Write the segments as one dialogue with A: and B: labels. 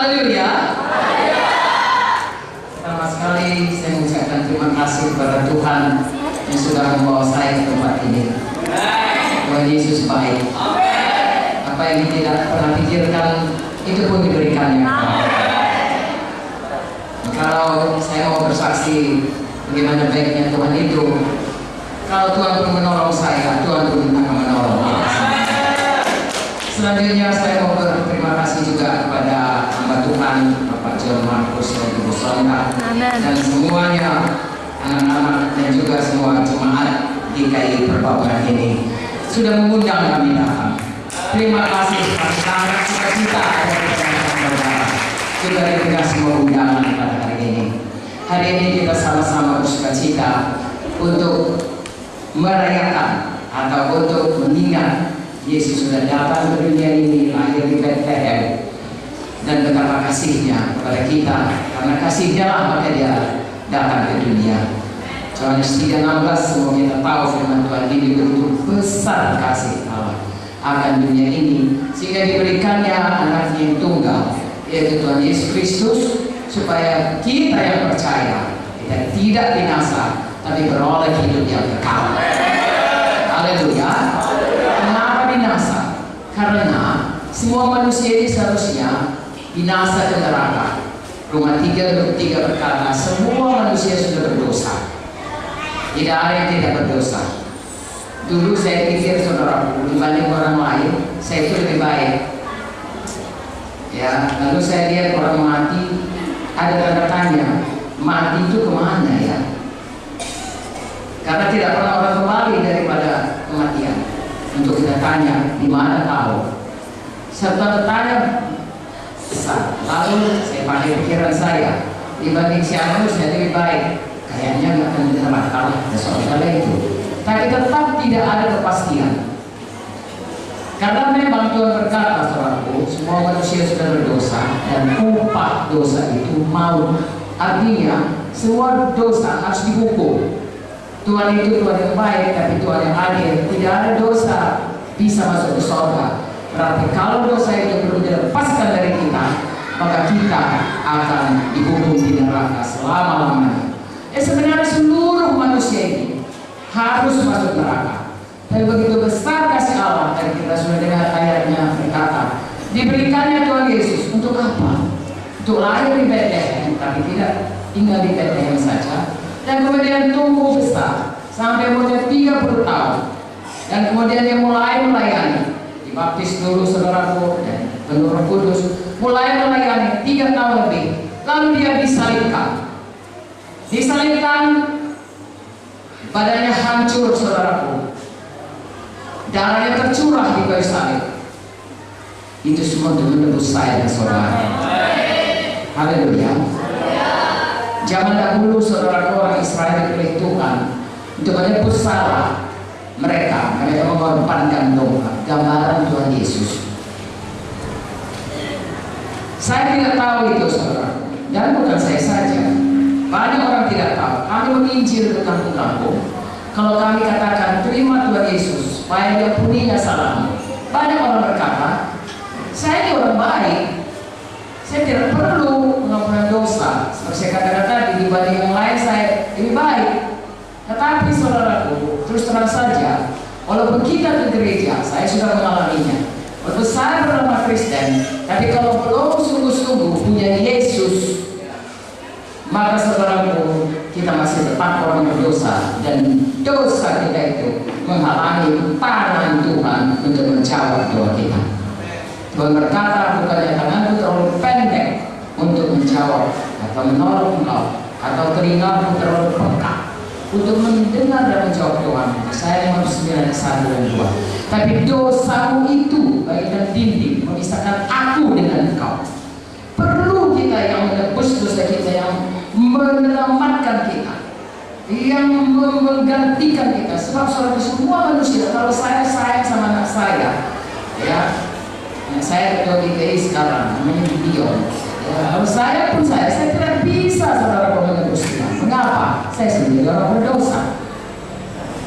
A: Haleluya. Pertama sekali saya mengucapkan terima kasih kepada Tuhan yang sudah membawa saya ke tempat ini. Tuhan Yesus baik. Apa yang tidak pernah pikirkan itu pun diberikannya. Kalau saya mau bersaksi bagaimana baiknya Tuhan itu, kalau Tuhan pun menolong saya, Tuhan pun akan menolong. Selanjutnya saya mau berterima kasih juga kepada hamba Tuhan Bapak John Markus dan Ibu Sonda dan semuanya anak-anak dan juga semua jemaat GKI Perbauran ini sudah mengundang kami datang. Terima kasih sangat sukacita juga dengan semua undangan pada hari ini. Hari ini kita sama-sama bersukacita untuk merayakan atau untuk mengingat Yesus sudah datang ke dunia ini, lahir di Bethlehem, dan betapa kasihnya kepada kita. Karena kasihnya lah maka dia datang ke dunia. Yohanes 3:16 semua kita tahu firman Tuhan ini begitu besar kasih Allah akan dunia ini sehingga diberikannya anaknya yang tunggal, yaitu Tuhan Yesus Kristus, supaya kita yang percaya kita tidak binasa tapi beroleh hidup yang kekal. Haleluya. Kenapa binasa? Karena semua manusia ini seharusnya binasa ke neraka. Roma 3:23 berkata semua manusia sudah berdosa, tidak ada yang tidak berdosa. Dulu saya pikir saudaraku, dibanding orang lain saya itu lebih baik ya. Lalu saya lihat orang mati, ada tanda tanya, mati itu kemana ya? Karena tidak pernah orang kembali daripada kematian. Untuk kita tanya, di mana tahu? Serta bertanya besar. Lalu saya pakai pikiran saya, dibanding siapa saya lebih baik. Kayaknya nggak akan neraka lah, soal itu. Tapi tetap tidak ada kepastian. Karena memang Tuhan berkata, saudaraku, semua manusia sudah berdosa dan upah dosa itu maut. Artinya semua dosa harus dihukum. Tuhan itu Tuhan yang baik, tapi Tuhan yang adil. Tidak ada dosa bisa masuk ke surga. Berarti kalau dosa itu perlu dilepaskan dari kita, maka kita akan dihukum di neraka selama-lamanya. Sebenarnya seluruh manusia ini harus masuk neraka. Dan begitu besar kasih Allah, dan kita sudah dengar ayatnya berkata, diberikannya Tuhan Yesus untuk apa? Untuk lahir di Bethlehem, tapi tidak tinggal di Bethlehem saja. Dan kemudian tumbuh besar sampai umurnya 30 tahun. Dan kemudian dia mulai melayani. Dibaptis dulu saudaraku dan penuh Roh Kudus, mulai melayani 3 tahun lebih. Lalu dia disalibkan. Disalibkan, badannya hancur saudaraku. Darahnya tercurah di kayu salib. Itu semua untuk menebus saya dan saudara. Haleluya. Zaman dahulu saudara orang Israel dipilih Tuhan untuk menebus salah mereka. Mereka mengorbankan domba, gambaran Tuhan Yesus. Saya tidak tahu itu saudara, dan bukan saya saja. Banyak orang tidak tahu. Kami menginjil ke kampung-kampung. Kalau kami katakan terima Tuhan Yesus supaya dia ampuninya salahmu, banyak orang berkata, saya ini orang baik, saya tidak perlu mengampuni dosa. Seperti saya katakan tadi, dibanding yang lain saya lebih baik. Tetapi saudaraku, terus terang saja, walaupun kita ke gereja, saya sudah mengalaminya. Walaupun saya bernama Kristen, tapi kalau belum sungguh-sungguh punya Yesus, maka saudaraku, kita masih tetap orang berdosa, dan dosa kita itu menghalangi tangan Tuhan untuk menjawab doa kita. Tuhan berkata, bukannya tanganku terlalu pendek untuk menjawab atau menolong engkau, atau telingamu terlalu peka untuk mendengar dan menjawab Tuhan. Saya 59 1 dan 2. Tapi dosamu itu bagaikan dinding memisahkan aku dengan engkau. Perlu kita yang menebus dosa kita, yang menyelamatkan kita, yang menggantikan kita. Sebab saudara semua manusia, kalau saya sayang sama anak saya, ya, saya ketua GKI sekarang, namanya Gideon. Ya, kalau saya pun saya tidak bisa saudara menebus dia. Mengapa? Saya sendiri orang berdosa.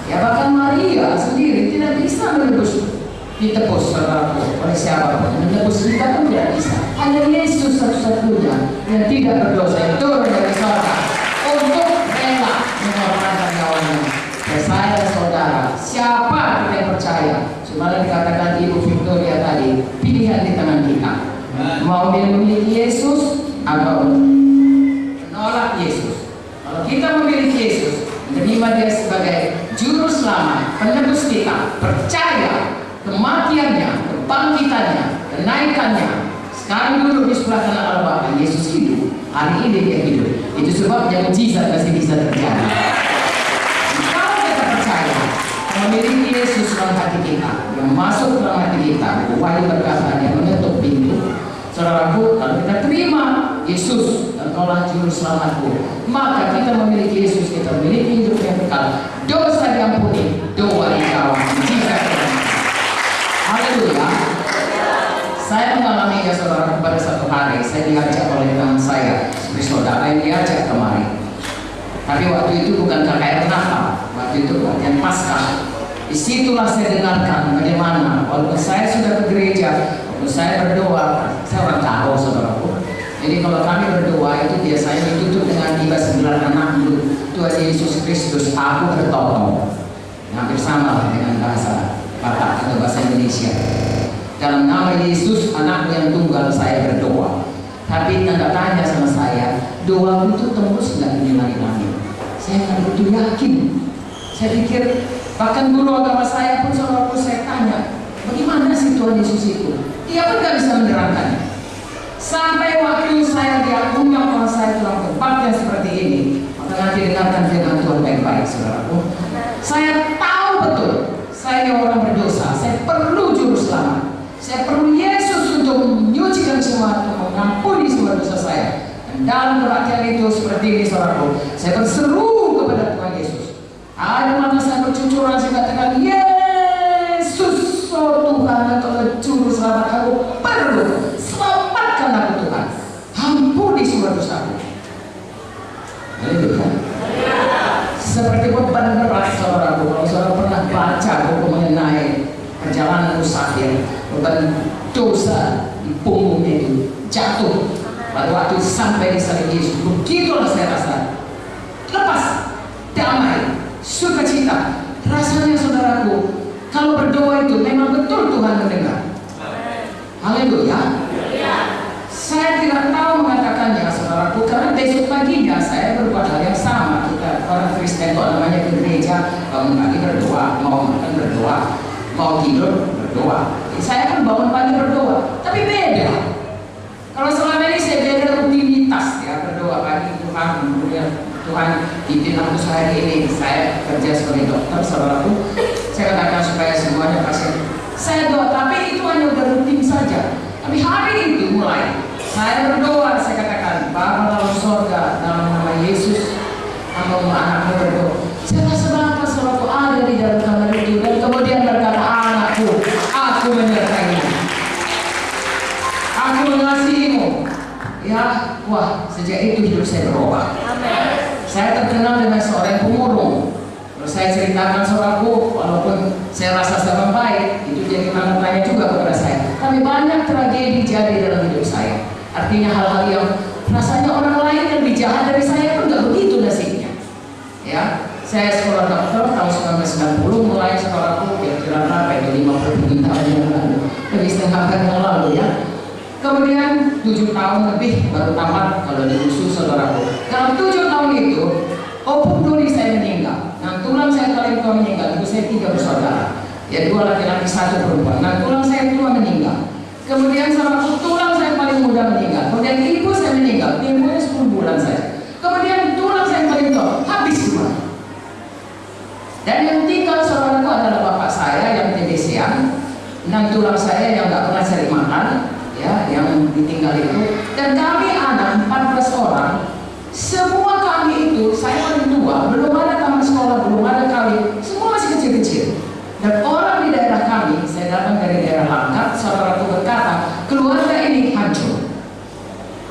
A: Ya bahkan Maria sendiri tidak bisa menebus, ditebus saudara oleh siapapun. Menebus kita pun tidak bisa. Hanya Yesus satu-satunya yang tidak berdosa yang turun dari surga untuk rela mengorbankan nyawanya. Dan saya dan saudara, siapa kita yang percaya? Sebenarnya dikatakan Ibu Victoria tadi, pilihan di tangan kita. Mau memiliki Yesus atau menolak Yesus. Kalau kita memiliki Yesus, menerima Dia sebagai juru selamat, penebus kita, percaya kematiannya, kebangkitannya, kenaikannya, sekarang duduk di sebelah kanan Allah Bapa. Yesus hidup, hari ini Dia hidup. Itu sebabnya mujizat masih bisa terjadi. Kalau kita percaya memiliki Yesus dalam hati kita, yang masuk dalam hati kita, Wahyu berkata Dia menutup pintu. Saudaraku, kalau kita terima Yesus dan Kaulah juru selamatku, maka kita memiliki Yesus, kita memiliki hidup yang kekal, dosa diampuni, doa dijawab, mujizat terjadi. Haleluya. Saya mengalaminya saudara, pada satu hari saya diajak oleh teman saya, seperti saudara yang diajak kemari. Tapi waktu itu bukan KKR Natal, waktu itu latihan Paskah. Disitulah saya dengarkan bagaimana walaupun saya sudah ke gereja, waktu saya berdoa, saya orang tahu saudaraku. Jadi kalau kami berdoa itu biasanya ditutup dengan tiba 9 anak Tuhan Yesus Kristus, aku bertolong. Hampir sama dengan bahasa Batak atau bahasa Indonesia. Dalam nama Yesus, anakku yang tunggal, saya berdoa. Tapi tanda tanya sama saya, doa itu tembus nggak di langit-langit? Saya kan betul yakin. Saya pikir, bahkan guru agama saya pun saudaraku, saya tanya, bagaimana sih Tuhan Yesus itu? Dia pun nggak bisa menerangkannya. Sampai waktu saya diakui Tuhan saya dalam tempat yang seperti ini, maka nanti dengarkan firman Tuhan baik-baik saudaraku. Saya tahu betul, saya orang berdosa, saya perlu juru selamat. Saya perlu Yesus untuk menyucikan semua, untuk mengampuni semua dosa saya. Dan dalam kebaktian itu seperti ini saudaraku, saya berseru kepada Tuhan Yesus. Ada mata saya bercucuran, saya katakan, Yesus, oh Tuhan, kalau juru selamat aku perlu, selamatkan aku Tuhan, ampuni semua dosaku. Haleluya. Seperti beban berat saudaraku, kalau saudara pernah baca buku mengenai perjalanan musafir, beban dosa di punggungnya itu jatuh pada waktu sampai di salib Yesus. Begitulah saya rasa lepas, damai, sukacita. Rasanya saudaraku, kalau berdoa itu memang betul Tuhan mendengar. Haleluya. Saya tidak tahu mengatakannya saudaraku, karena besok paginya saya berbuat hal yang sama. Kita orang Kristen kok namanya ke gereja, bangun pagi berdoa, mau makan berdoa, mau tidur berdoa. Saya pun bangun pagi berdoa, tapi beda. Kalau selama ini saya beda rutinitas ya, berdoa pagi Tuhan, kemudian Tuhan pimpin aku sehari ini. Saya kerja sebagai dokter saudaraku, saya katakan supaya semuanya pasien saya doa, tapi itu hanya udah rutin saja. Tapi hari itu mulai saya berdoa, saya katakan, Bapa dalam surga, dalam nama Yesus, hamba-Mu anakmu berdoa. Saya rasa Bapa selalu ada di dalam kamar itu, dan kemudian berkata, anakku, aku menyertaimu, aku mengasihimu. Ya, wah, sejak itu hidup saya berubah. Saya terkenal dengan seorang pemurung. Terus saya ceritakan saudaraku, walaupun saya rasa saya baik, itu jadi tanda tanya juga kepada saya. Tapi banyak tragedi jadi dalam hidup saya. Artinya hal-hal yang rasanya orang lain yang lebih jahat dari saya pun nggak begitu nasibnya. Ya, saya sekolah dokter tahun 1990, mulai sekolahku kira-kira berapa itu 50 tahun yang lalu, lebih setengah abad yang lalu ya. Kemudian 7 tahun lebih baru tamat kalau di usus saudaraku. Dalam 7 tahun itu, opung duli saya meninggal. Nah, tulang saya paling tua meninggal. Ibu saya 3 bersaudara. Ya 2 laki-laki 1 perempuan. Nah, tulang saya tua meninggal. Kemudian saudaraku, tulang saya paling muda meninggal. Kemudian ibu saya meninggal. Ibunya 10 bulan saja. Kemudian tulang saya paling tua habis semua. Dan yang tinggal saudaraku adalah bapak saya yang TBC-an, 6 tulang saya yang nggak pernah cari makan, ya, yang ditinggal itu. Dan kami anak 14 orang, semua kami itu, saya paling tua, belum ada taman sekolah, belum ada kawin, semua masih kecil-kecil. Dan orang di daerah kami, saya datang dari daerah Langkat, saudaraku berkata, keluarga ini hancur.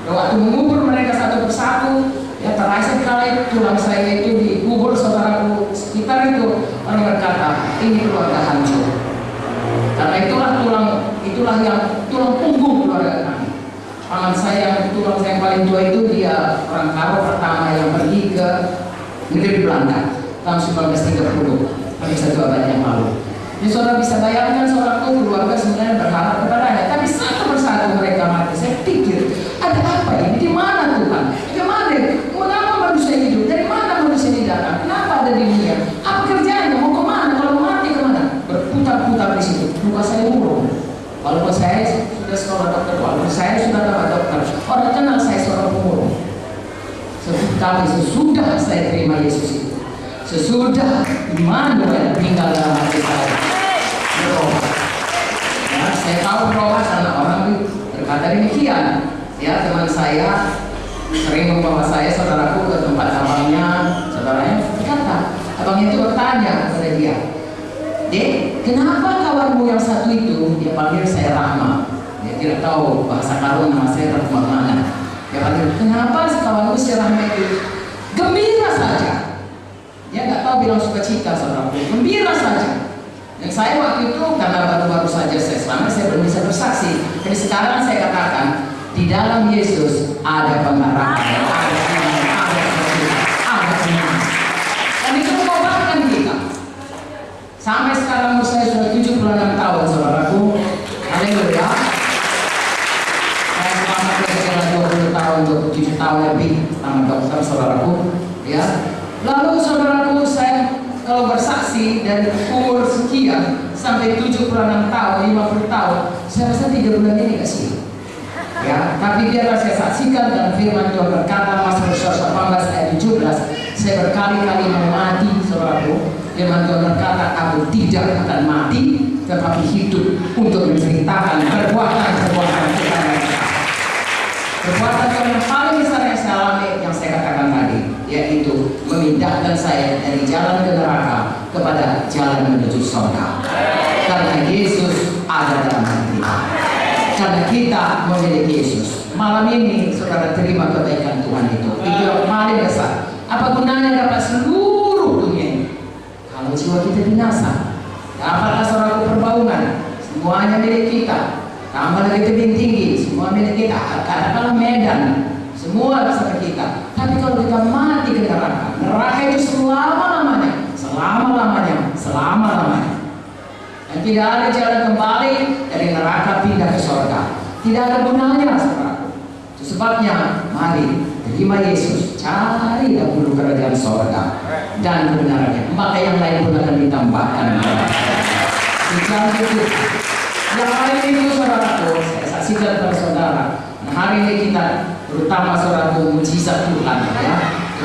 A: Waktu mengubur mereka satu persatu, ya terakhir kali tulang saya itu dikubur saudaraku sekitar itu, orang berkata, ini keluarga hancur. Karena itulah yang tulang punggung keluarga kami. paman saya, tulang saya yang paling tua itu, dia orang Karo pertama yang pergi ke negeri Belanda tahun 1930, pada satu abad yang lalu. Jadi saudara bisa bayangkan seorang keluarga sebenarnya berharap kepadanya, tapi satu persatu mereka mati. Saya pikir, ada apa ini? Di mana Tuhan? Bagaimana? Mengapa manusia hidup? Dari mana manusia ini datang? Kenapa ada di dunia? Apa kerjanya? Mau kemana? Kalau mati kemana? Berputar-putar di situ. Luka saya murung. Walaupun saya sudah sekolah dokter, walaupun saya sudah dapat dokter, orang kenal saya seorang pemurung. Tapi sesudah saya terima Yesus itu, sesudah Immanuel tinggal dalam hati saya, berubah. Ya, saya tahu berubah karena orang berkata demikian. Ya, teman saya sering membawa saya, saudaraku, ke tempat abangnya. Saudaranya berkata, abangnya itu bertanya kepada dia, "Dek, kenapa kawanmu yang satu itu?" Dia panggil saya Rahma. Dia tidak tahu bahasa Karo nama saya Rahma mana. Dia panggil, "Kenapa si kawanmu si Rahma itu gembira saja?" Dia nggak tahu bilang sukacita, saudaraku, gembira saja. Dan saya waktu itu karena baru-baru saja saya selamat, saya belum bisa bersaksi. Jadi sekarang saya katakan, di dalam Yesus ada pengharapan, ada iman, ada sukacita, ada kemenangan. Dan itu mengobatkan kita. Sampai sekarang umur saya sudah 76 tahun, saudaraku. Haleluya. Saya selama kira-kira 20 tahun, 27 tahun lebih sama dokter, saudaraku. Ya. Lalu saudaraku, saya kalau bersaksi dari umur sekian sampai 76 tahun, 50 tahun, saya rasa 3 bulan ini gak sih. Ya, tapi biarlah saya saksikan dan firman Tuhan berkata, Mazmur 18 ayat 17, saya berkali-kali mau mati, saudaraku. Firman Tuhan berkata, aku tidak akan mati, tetapi hidup untuk menceritakan perbuatan-perbuatan Tuhan. Perbuatan Tuhan yang paling besar yang saya alami, yang saya katakan tadi, yaitu memindahkan saya dari jalan ke neraka kepada jalan menuju surga. Karena Yesus ada dalam hati kita. Karena kita memiliki Yesus. Malam ini saudara terima kebaikan Tuhan itu. Itu yang paling besar. Apa gunanya dapat seluruh dunia ini kalau jiwa kita binasa? Dapatlah saudaraku perbaungan, semuanya milik kita. Tambah lagi tebing tinggi, semua milik kita. Katakanlah Medan, semua bersama kita. Tapi kalau kita mati ke neraka, neraka itu selama-lamanya, selama-lamanya, selama-lamanya. Dan tidak ada jalan kembali dari neraka pindah ke surga. Tidak ada gunanya, saudara. Itu sebabnya, mari terima Yesus, cari dahulu kerajaan surga dan kebenarannya. Maka yang lain pun akan ditambahkan. Jangan itu. Yang paling itu, saudaraku, saya saksikan kepada saudara. Nah, hari ini kita, terutama saudaraku, mujizat Tuhan, ya,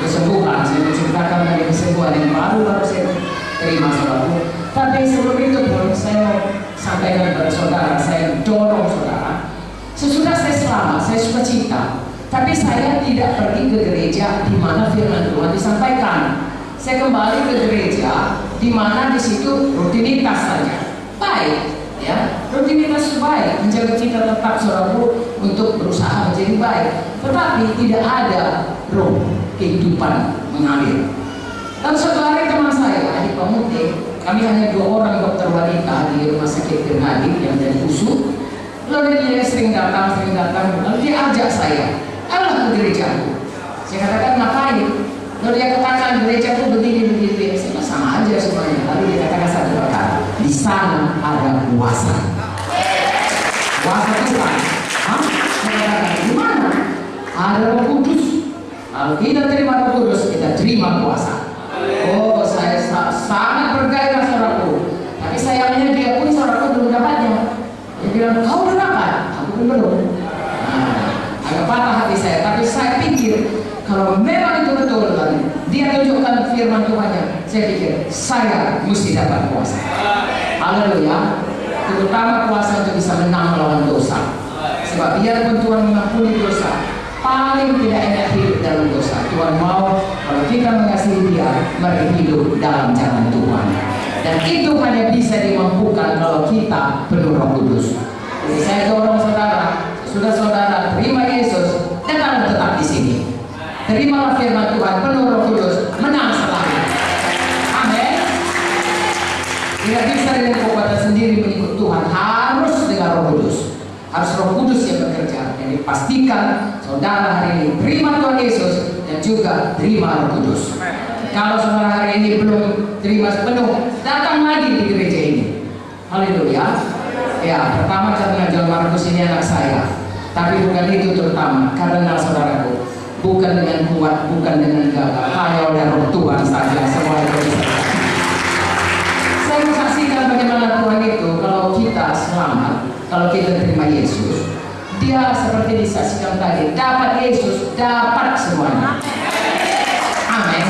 A: kesembuhan. Saya menceritakan dari kesembuhan yang baru saya terima, saudaraku. Tapi sebelum itu pun saya sampaikan kepada saudara, saya dorong saudara. Sesudah saya selamat, saya sukacita. Tapi saya tidak pergi ke gereja di mana firman Tuhan disampaikan. Saya kembali ke gereja di mana di situ rutinitas saja. Baik, ya, rutinitas baik, menjaga kita tetap saudaraku untuk berusaha menjadi baik. Tetapi tidak ada roh kehidupan mengalir. Dan suatu hari teman saya, adik Pamuti, kami hanya 2 orang dokter wanita di rumah sakit Gernadi yang dari USU. Lalu dia sering datang, lalu dia ajak saya, ayolah ke gerejaku. Saya katakan, ngapain? Lalu dia katakan, gerejaku begini. Saya sama aja semuanya. Lalu dia katakan satu perkara, di sana ada kuasa. Kuasa Tuhan. Hah? Saya katakan, di mana? Ada Roh Kudus. Kalau kita terima Roh Kudus, kita terima kuasa. Oh, saya sangat bergairah, saudaraku. Tapi sayangnya dia pun, saudaraku, belum dapatnya. Dia bilang, kau udah dapat? Aku belum. Agak patah hati saya. Tapi saya pikir, kalau memang itu betul, dia tunjukkan firman Tuhannya, saya pikir, saya mesti dapat kuasa. Haleluya. Terutama kuasa untuk bisa menang melawan dosa. Sebab biarpun Tuhan mengampuni dosa, paling tidak enak hidup dalam dosa. Tuhan mau kalau kita mengasihi Dia, mari hidup dalam jalan Tuhan. Dan itu hanya bisa dimampukan kalau kita penuh Roh Kudus. Jadi saya dorong saudara, sudah saudara terima Yesus, jangan tetap di sini. Terimalah firman Tuhan, penuh Roh Kudus, menang selalu. Amin. Tidak bisa dengan kekuatan sendiri mengikut Tuhan, harus dengan Roh Kudus. harus Roh Kudus yang bekerja. Jadi pastikan saudara hari ini terima Tuhan Yesus dan juga terima Roh Kudus. Kalau saudara hari ini belum terima sepenuh, datang lagi di gereja ini. Haleluya. Ya, pertama karena John Markus ini anak saya, tapi bukan itu terutama karena saudaraku, bukan dengan kuat, bukan dengan gagah, hanya oleh Roh Tuhan saja semua itu bisa. Saya menyaksikan bagaimana Tuhan itu kalau kita selamat, kalau kita terima Yesus, dia seperti disaksikan tadi, dapat Yesus, dapat semuanya. Amin.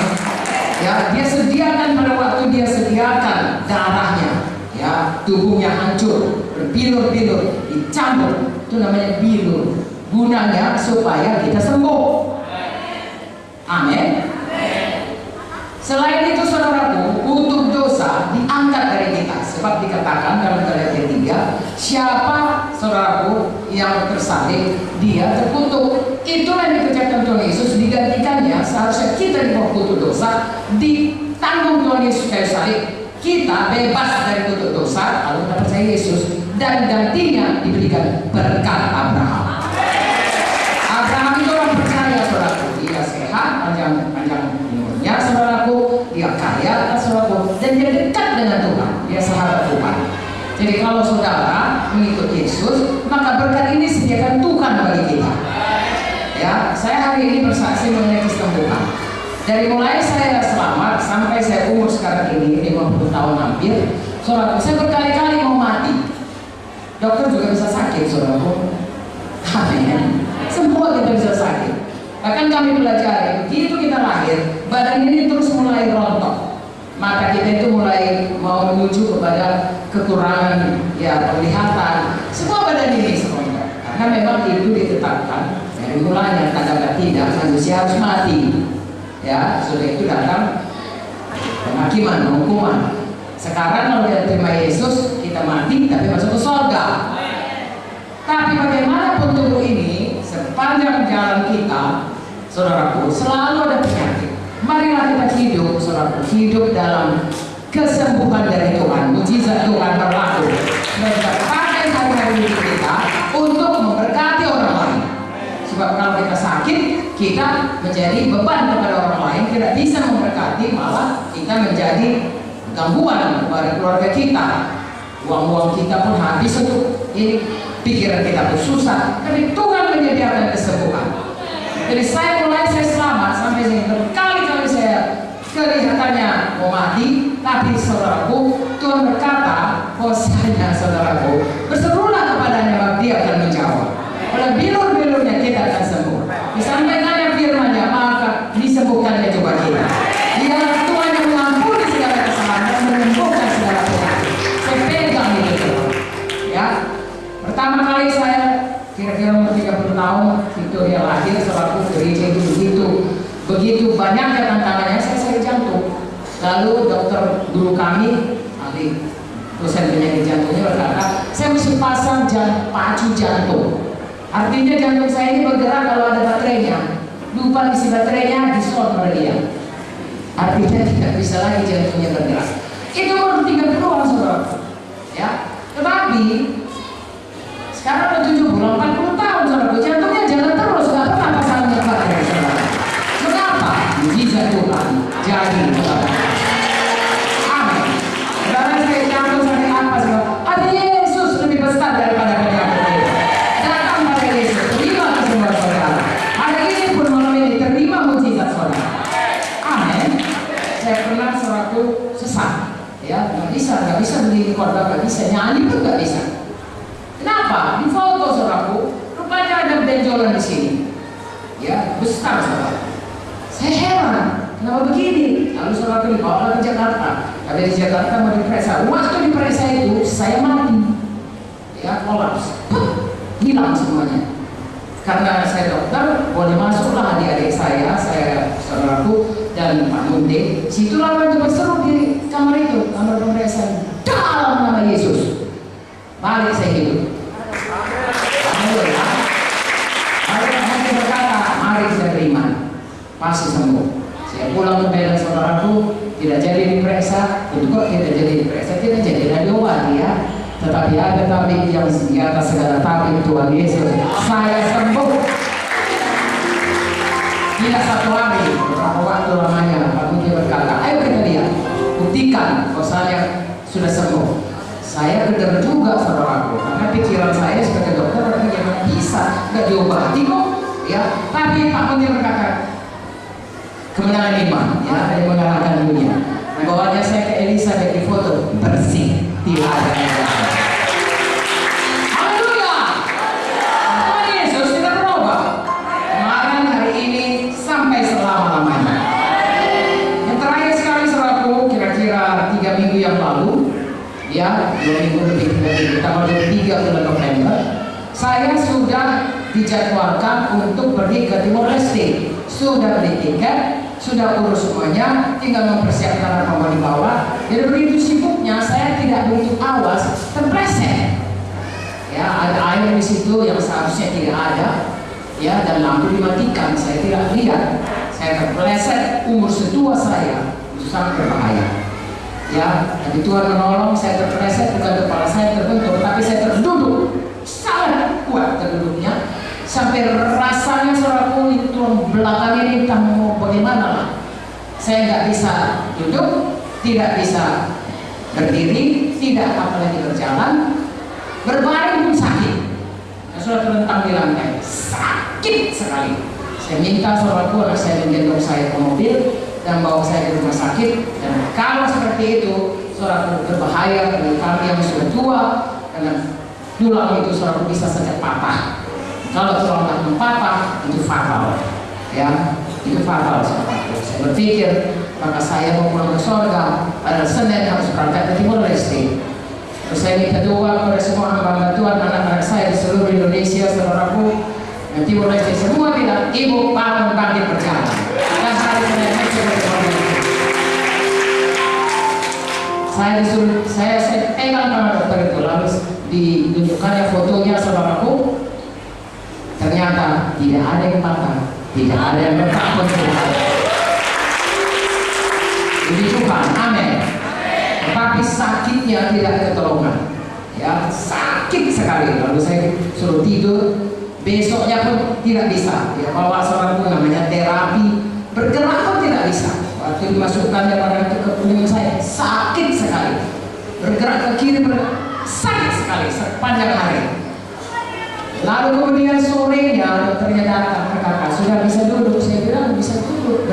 A: Ya, dia sediakan pada waktu dia sediakan darahnya, ya, tubuhnya hancur, berbilur-bilur, dicampur, itu namanya bilur. Gunanya supaya kita sembuh. Amin. Selain itu saudaraku, untuk dosa diangkat dari kita, sebab dikatakan dalam Galatia 3, siapa saudaraku yang tersalib, dia terkutuk. Itulah yang dikerjakan Tuhan Yesus, digantikannya seharusnya kita di bawah kutuk dosa, ditanggung Tuhan Yesus kayu salib, kita bebas dari kutuk dosa kalau kita percaya Yesus, dan gantinya diberikan berkat Abraham. Abraham itu orang percaya saudaraku, dia sehat, panjang umurnya saudaraku, dia kaya saudaraku, dan dia dekat dengan Tuhan, dia sahabat Tuhan. Jadi kalau saudara mengikut Yesus, maka berkat ini sediakan Tuhan bagi kita. Ya, saya hari ini bersaksi mengenai kesembuhan. Dari mulai saya selamat sampai saya umur sekarang ini 50 tahun hampir, saudaraku, saya berkali-kali mau mati. Dokter juga bisa sakit saudaraku. Amin. Semua kita bisa sakit. Bahkan kami belajar, begitu kita lahir, badan ini terus mulai rontok. Mata kita itu mulai mau menuju kepada kekurangan ya penglihatan. Semua badan ini serontok. Karena memang itu ditetapkan dari mulanya tanda tidak manusia harus mati. Ya, sudah itu datang penghakiman, hukuman. Sekarang kalau kita terima Yesus, kita mati tapi masuk ke surga. Tapi bagaimanapun tubuh ini, sepanjang jalan kita, saudaraku, selalu ada penyakit. Marilah kita hidup, saudaraku, hidup dalam kesembuhan dari Tuhan, mujizat Tuhan berlaku. Dan kita pakai hari-hari hidup kita untuk memberkati orang lain. Sebab kalau kita sakit, kita menjadi beban kepada orang lain, tidak bisa memberkati, malah kita menjadi gangguan kepada keluarga kita. Uang-uang kita pun habis untuk ini. Pikiran kita pun susah, tapi Tuhan menyediakan kesembuhan. Jadi saya selamat sampai sini. Berkali-kali saya kelihatannya mau mati, tapi saudaraku, Tuhan berkata bahwasanya saudaraku, berserulah kepadanya maka dia akan menjawab. Oleh bilur-bilurnya kita akan sembuh. Disampaikannya firman-Nya maka disembuhkannya coba kita. Dia Tuhan yang mengampuni segala kesalahan dan menyembuhkan segala penyakit. Saya pegang itu, ya. Pertama kali saya kira-kira umur 30 tahun itu dia lahir, selaku gereja itu begitu banyaknya tantangannya, saya sakit jantung. Lalu dokter guru kami, ahli dosen penyakit jantungnya berkata, saya mesti pasang pacu jantung. Artinya jantung saya ini bergerak kalau ada baterainya. Lupa isi baterainya, di-slot pada dia. Artinya tidak bisa lagi jantungnya bergerak. Itu umur 30-an saudara. Ya, tetapi sekarang udah 70, 40 tahun saudara, jantungnya jalan terus, gak pernah pasangnya baterai saudara. Kenapa? Mujizat Tuhan jadi saudara. Amin. Saudara, saya jantung sampai apa saudara? Ada Yesus lebih besar daripada penyakit itu. Datang pada Yesus, terima kesembuhan saudara. Hari ini pun malam ini terima mujizat saudara. Amin. Saya pernah saudaraku sesat, ya, gak bisa beli korban, gak bisa nyanyi pun gak bisa. Kenapa? Di foto saudaraku, rupanya ada benjolan di sini, ya, besar saudara. Saya heran, kenapa begini? Lalu saudaraku dibawa ke Jakarta. Ada di Jakarta mau diperiksa. Waktu diperiksa itu saya mati, ya, kolaps, hilang semuanya. Karena saya dokter, boleh masuklah adik-adik saya saudaraku dan Pak Munde. Situlah mereka berseru di kamar itu, kamar pemeriksaan. Dalam nama Yesus, balik saya hidup. Mari berkata, mari saya terima, pasti sembuh. Saya pulang ke Medan saudaraku, tidak jadi diperiksa, untuk tidak jadi diperiksa, tidak jadi diobati ya. Tetapi ada tabib yang di atas segala tabib, Tuhan Yesus. Saya sembuh. Tidak satu hari, beberapa waktu lamanya, lalu dia berkata, ayo kita lihat, buktikan kalau saya sudah sembuh. Saya benar juga, saudaraku, karena pikiran saya sebagai dokter bagaimana bisa nggak diobati kok, ya. Tapi Pak Menteri berkata, kemenangan iman, ya, dari mengalahkan dunia. Bawanya saya ke Elizabeth di foto, bersih, tidak ada yang lain. Haleluya! Tuhan Yesus tidak berubah. Kemarin, hari ini, sampai selama-lamanya. Yang terakhir sekali, saudaraku, kira-kira 3 minggu yang lalu, ya, 2 minggu lebih, tanggal 23 bulan November, saya sudah dijadwalkan untuk pergi ke Timor Leste. Sudah beli tiket, sudah urus semuanya, tinggal mempersiapkan apa mau dibawa. Jadi begitu sibuknya, saya tidak begitu awas, terpleset. Ya, ada air di situ yang seharusnya tidak ada, ya, dan lampu dimatikan. Saya tidak lihat, saya terpleset. Umur setua saya itu sangat berbahaya. Ya, tapi Tuhan menolong. Saya terpleset, bukan kepala saya terbentuk, tapi saya terduduk, sangat kuat terduduknya, sampai rasanya saudaraku itu tulang belakang ini entah mau bagaimana lah. Saya nggak bisa duduk, tidak bisa berdiri, tidak apalagi berjalan, berbaring pun sakit. Sudah terlentang di lantai, sakit sekali. Saya minta saudaraku, anak saya menggendong saya ke mobil dan bawa saya ke rumah sakit. Dan kalau seperti itu, saudaraku, berbahaya bagi kami yang sudah tua, karena tulang itu saudaraku bisa saja patah. Kalau tulang tak patah, itu fatal, ya, itu fatal, saudaraku. Saya berpikir, maka saya mau pulang ke surga. Pada Senin harus berangkat ke Timor Leste. Terus saya minta doa kepada semua hamba Tuhan, anak-anak saya di seluruh Indonesia, saudaraku. Dan Timor Leste semua bilang, ibu bangun bangkit berjalan. Dan hari Senin itu saya disuruh, saya pegang tangan dokter itu, lalu ditunjukkannya fotonya, saudaraku. Ternyata tidak ada yang patah, tidak ada yang retak pun tidak ada. Puji Tuhan, amin. Tetapi sakitnya tidak ketolongan, ya, sakit sekali. Lalu saya suruh tidur, besoknya pun tidak bisa. Ya, bawa saudaraku namanya terapi, bergerak pun tidak bisa. Waktu dimasukkannya pada ke kuning saya, sakit sekali. Bergerak ke kiri, sakit sekali sepanjang hari. Lalu kemudian sorenya dokternya datang ke kakak, sudah bisa duduk. Saya bilang bisa duduk,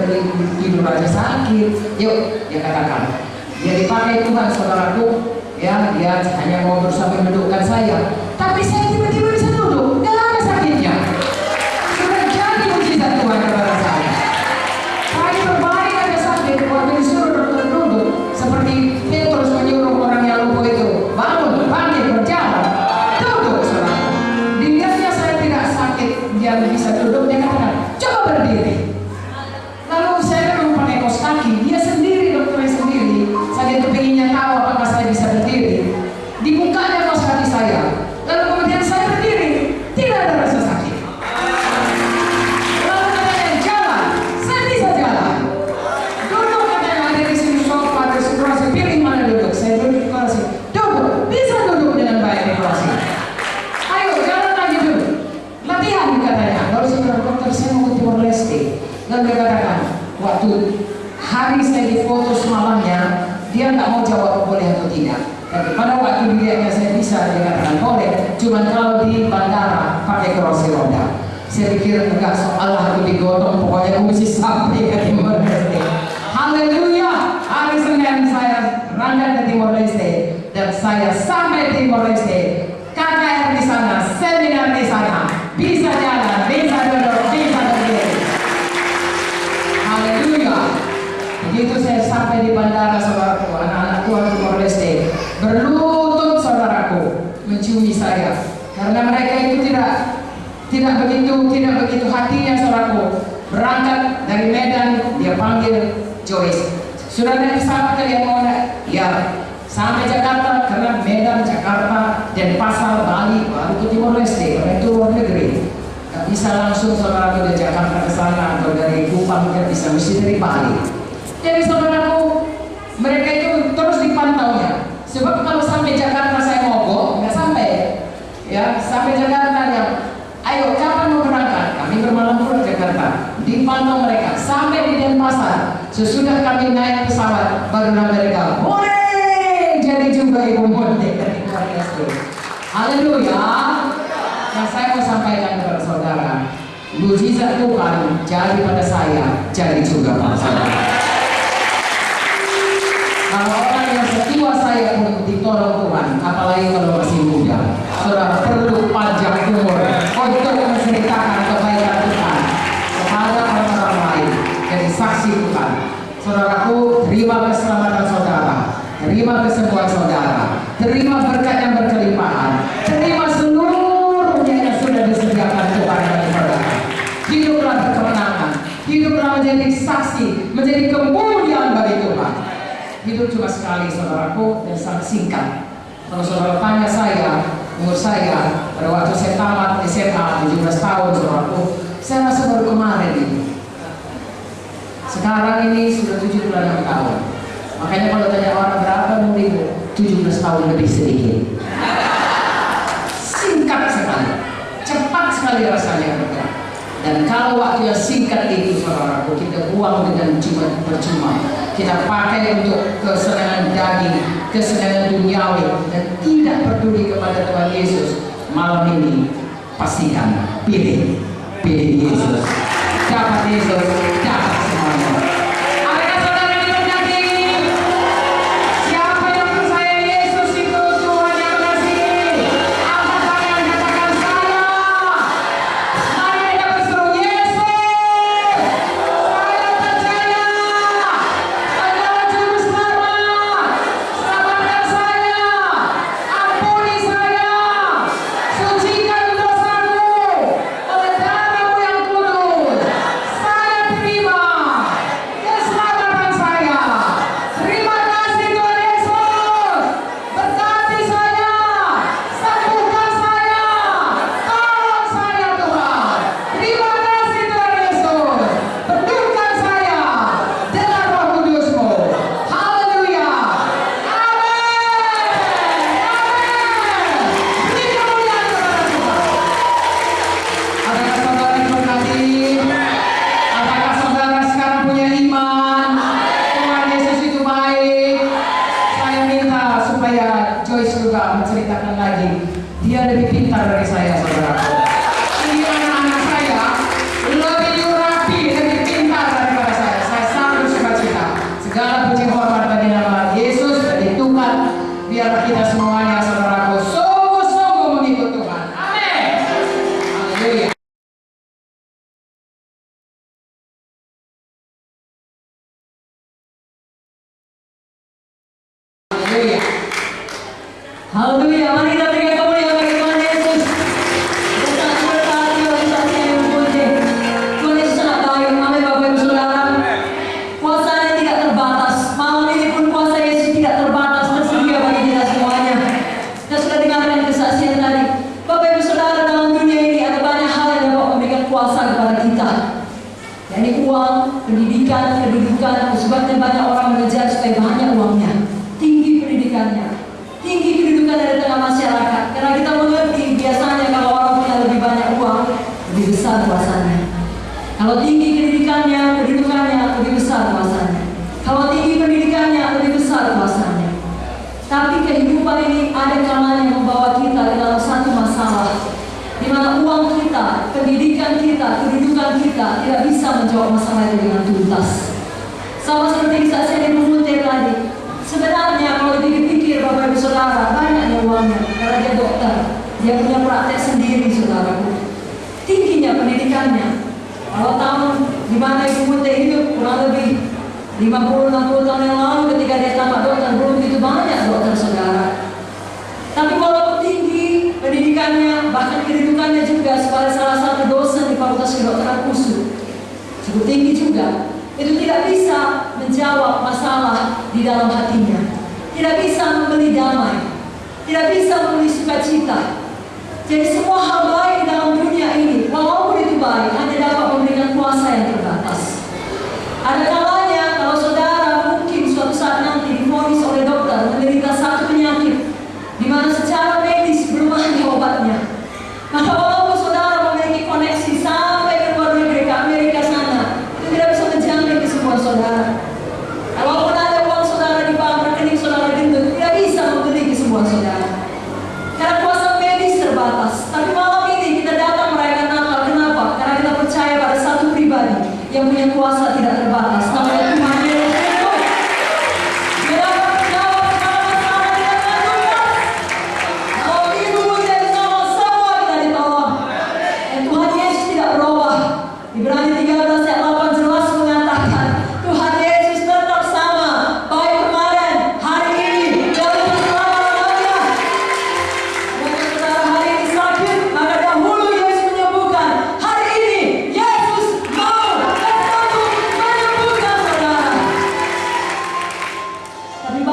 A: tidur aja sakit. Yuk, dia katakan, dia dipakai Tuhan, saudaraku, ya, dia hanya mau berusaha mendudukkan saya, tapi saya tiba-tiba bisa duduk, nggak ada sakitnya. Sudah jadi mujizat Tuhan kepada saya. Saya berbaring ada sakit, waktu disuruh dokter duduk, seperti Petrus menyuruh orang yang lumpuh itu, bangun, bangkit, berjalan, duduk, saudara. Dilihatnya saya tidak sakit, dia bisa duduk, dia katakan, coba berdiri. Lalu saya memang pakai kaos kaki, dia sendiri, dokternya sendiri. Saya kepinginnya tahu apakah saya bisa berdiri. Dibukanya kaos kaki saya, lalu kemudian saya berdiri, tidak ada rasa sakit. Lalu katanya jalan, saya bisa jalan. Duduk katanya ada di sini sofa, ada di kursi, pilih mana duduk. Saya duduk di kursi, duduk, bisa duduk dengan baik di kursi. Ayo jalan lagi dulu, latihan katanya. Lalu saya bilang, dokter saya mau ke Timor Leste. Lalu dia katakan, waktu hari saya difoto semalamnya, dia nggak mau jawab boleh atau tidak. Tapi pada waktu dilihatnya saya bisa, dia katakan boleh. Cuma kalau di bandara pakai kursi roda. Saya pikir enggak, soal aku digotong, pokoknya aku mesti sampai ke Timor Leste. Haleluya! Hari Senin saya berangkat ke Timor Leste dan saya sampai Timor Leste. KKR di sana, seminar di sana, bisa jalan, bisa duduk, bisa berdiri. Haleluya! Begitu saya sampai di bandara, saudaraku, anak-anak Tuhan Timor Leste berlutut, saudaraku, menciumi saya, karena mereka itu tidak begitu hatinya, saudaraku. Berangkat dari Medan, dia panggil Joyce, sudah naik pesawat kalian mau naik? Ya. Sampai Jakarta, karena Medan, Jakarta, Denpasar, Bali, baru ke Timor Leste, karena itu luar negeri. Gak bisa langsung saudaraku dari Jakarta ke sana, atau dari Kupang, gak bisa, mesti dari Bali. Jadi saudaraku, mereka itu terus dipantaunya. Sebab kalau sampai Jakarta saya mogok, Jakarta, dipantau mereka sampai di Denpasar. Sesudah kami naik pesawat, barulah mereka boleh jadi juga ibu monde. Haleluya. Yang saya mau sampaikan kepada saudara, mujizat Tuhan jadi pada saya, jadi juga pada saudara. Kalau orang yang setua saya pun ditolong Tuhan, apalagi kalau masih muda, saudara perlu panjang umur untuk menceritakan kebaikan Tuhan kepada orang-orang lain, jadi saksi Tuhan. Saudaraku, terima keselamatan saudara, terima kesembuhan saudara, terima berkat yang berkelimpahan, terima seluruhnya yang sudah disediakan Tuhan bagi saudara. Hiduplah berkemenangan, hiduplah menjadi saksi, menjadi kemuliaan bagi Tuhan. Hidup cuma sekali saudaraku, dan sangat singkat. Kalau saudara tanya saya, umur saya pada waktu saya tamat SMA 17 tahun saudaraku, saya rasa baru kemarin ini. Sekarang ini sudah 76 tahun. Makanya kalau tanya orang berapa umurmu, 17 tahun lebih sedikit. Singkat sekali, cepat sekali rasanya. Dan kalau waktu yang singkat itu saudaraku, kita buang dengan cuma percuma. Kita pakai untuk kesenangan daging, kesenangan duniawi, dan tidak peduli kepada Tuhan Yesus. Malam ini pastikan pilih Yesus. Dapat Yesus, dapat semuanya. Adakah saudara diberkati? Siapa yang percaya Yesus itu Tuhan yang kasih? Angkat tangan, katakan saya. Mari kita berseru Yesus. Saya percaya. Adalah juru selamat. Selamatkan saya. Ampuni saya. Sucikan dosaku oleh darah-Mu yang kudus. Saya terima keselamatan saya. Terima kasih Tuhan Yesus. Berkati saya. Sembuhkan saya. Tolong saya Tuhan. Terima kasih Tuhan Yesus. Penuhkan saya dengan Roh Kudus-Mu. Haleluya. Amin. Beri kemuliaan kepada Tuhan. Adakah saudara diberkati? Apakah saudara sekarang punya iman? Tuhan Yesus itu baik. Saya minta supaya Joyce juga menceritakan lagi. Dia lebih pintar dari saya, saudara. Ini anak-anak saya lebih rapi, lebih pintar daripada saya. Saya sangat sukacita. Segala puji hormat bagi nama Yesus, bagi Tuhan. Biarlah kita semuanya, saudaraku, sungguh-sungguh mengikut Tuhan. Amin. Haleluya. Haleluya.
B: Haleluya, mari kita berikan kemuliaan bagi Tuhan Yesus. Kita berkati oleh saksi yang memuji. Tuhan Yesus sangat baik. Amin Bapak Ibu Saudara. Kuasanya tidak terbatas. Malam ini pun kuasa Yesus tidak terbatas, tersedia bagi kita semuanya. Kita sudah dengarkan kesaksian tadi. Bapak Ibu Saudara, dalam dunia ini ada banyak hal yang dapat memberikan kuasa kepada kita. Yakni uang, pendidikan, kedudukan. Sebabnya banyak orang mengejar supaya banyak uangnya, tinggi pendidikannya, tinggi kedudukan dari tengah masyarakat. Karena kita mengerti biasanya kalau orang punya lebih banyak uang, lebih besar kuasanya. Kalau tinggi pendidikannya, kedudukannya, lebih besar kuasanya. Kalau tinggi pendidikannya, lebih besar kuasanya. Tapi kehidupan ini ada kalanya yang membawa kita ke dalam satu masalah, di mana uang kita, pendidikan kita, kedudukan kita tidak bisa menjawab masalah itu dengan tuntas. Sama seperti kesaksian Ibu Munte tadi. Sebenarnya kalau dipikir Bapak Ibu Saudara, banyaknya uangnya karena dia dokter, dia punya praktek sendiri saudaraku. Tingginya pendidikannya. Kalau tahun di mana Ibu Munte hidup kurang lebih 50-60 tahun yang lalu ketika dia tamat dokter, belum begitu banyak dokter saudara. Tapi walaupun tinggi pendidikannya, bahkan kedudukannya juga sebagai salah satu dosen di Fakultas Kedokteran USU, cukup tinggi juga. Itu tidak bisa menjawab masalah di dalam hatinya, tidak bisa membeli damai, tidak bisa membeli sukacita. Jadi semua hal baik di dalam dunia ini, walaupun itu baik, hanya dapat memberikan kuasa yang terbatas. Ada kalanya kalau saudara mungkin suatu saat nanti divonis oleh dokter menderita satu penyakit, di mana secara medis belum ada obatnya, maka walaupun saudara memiliki koneksi sampai ke luar negeri ke Amerika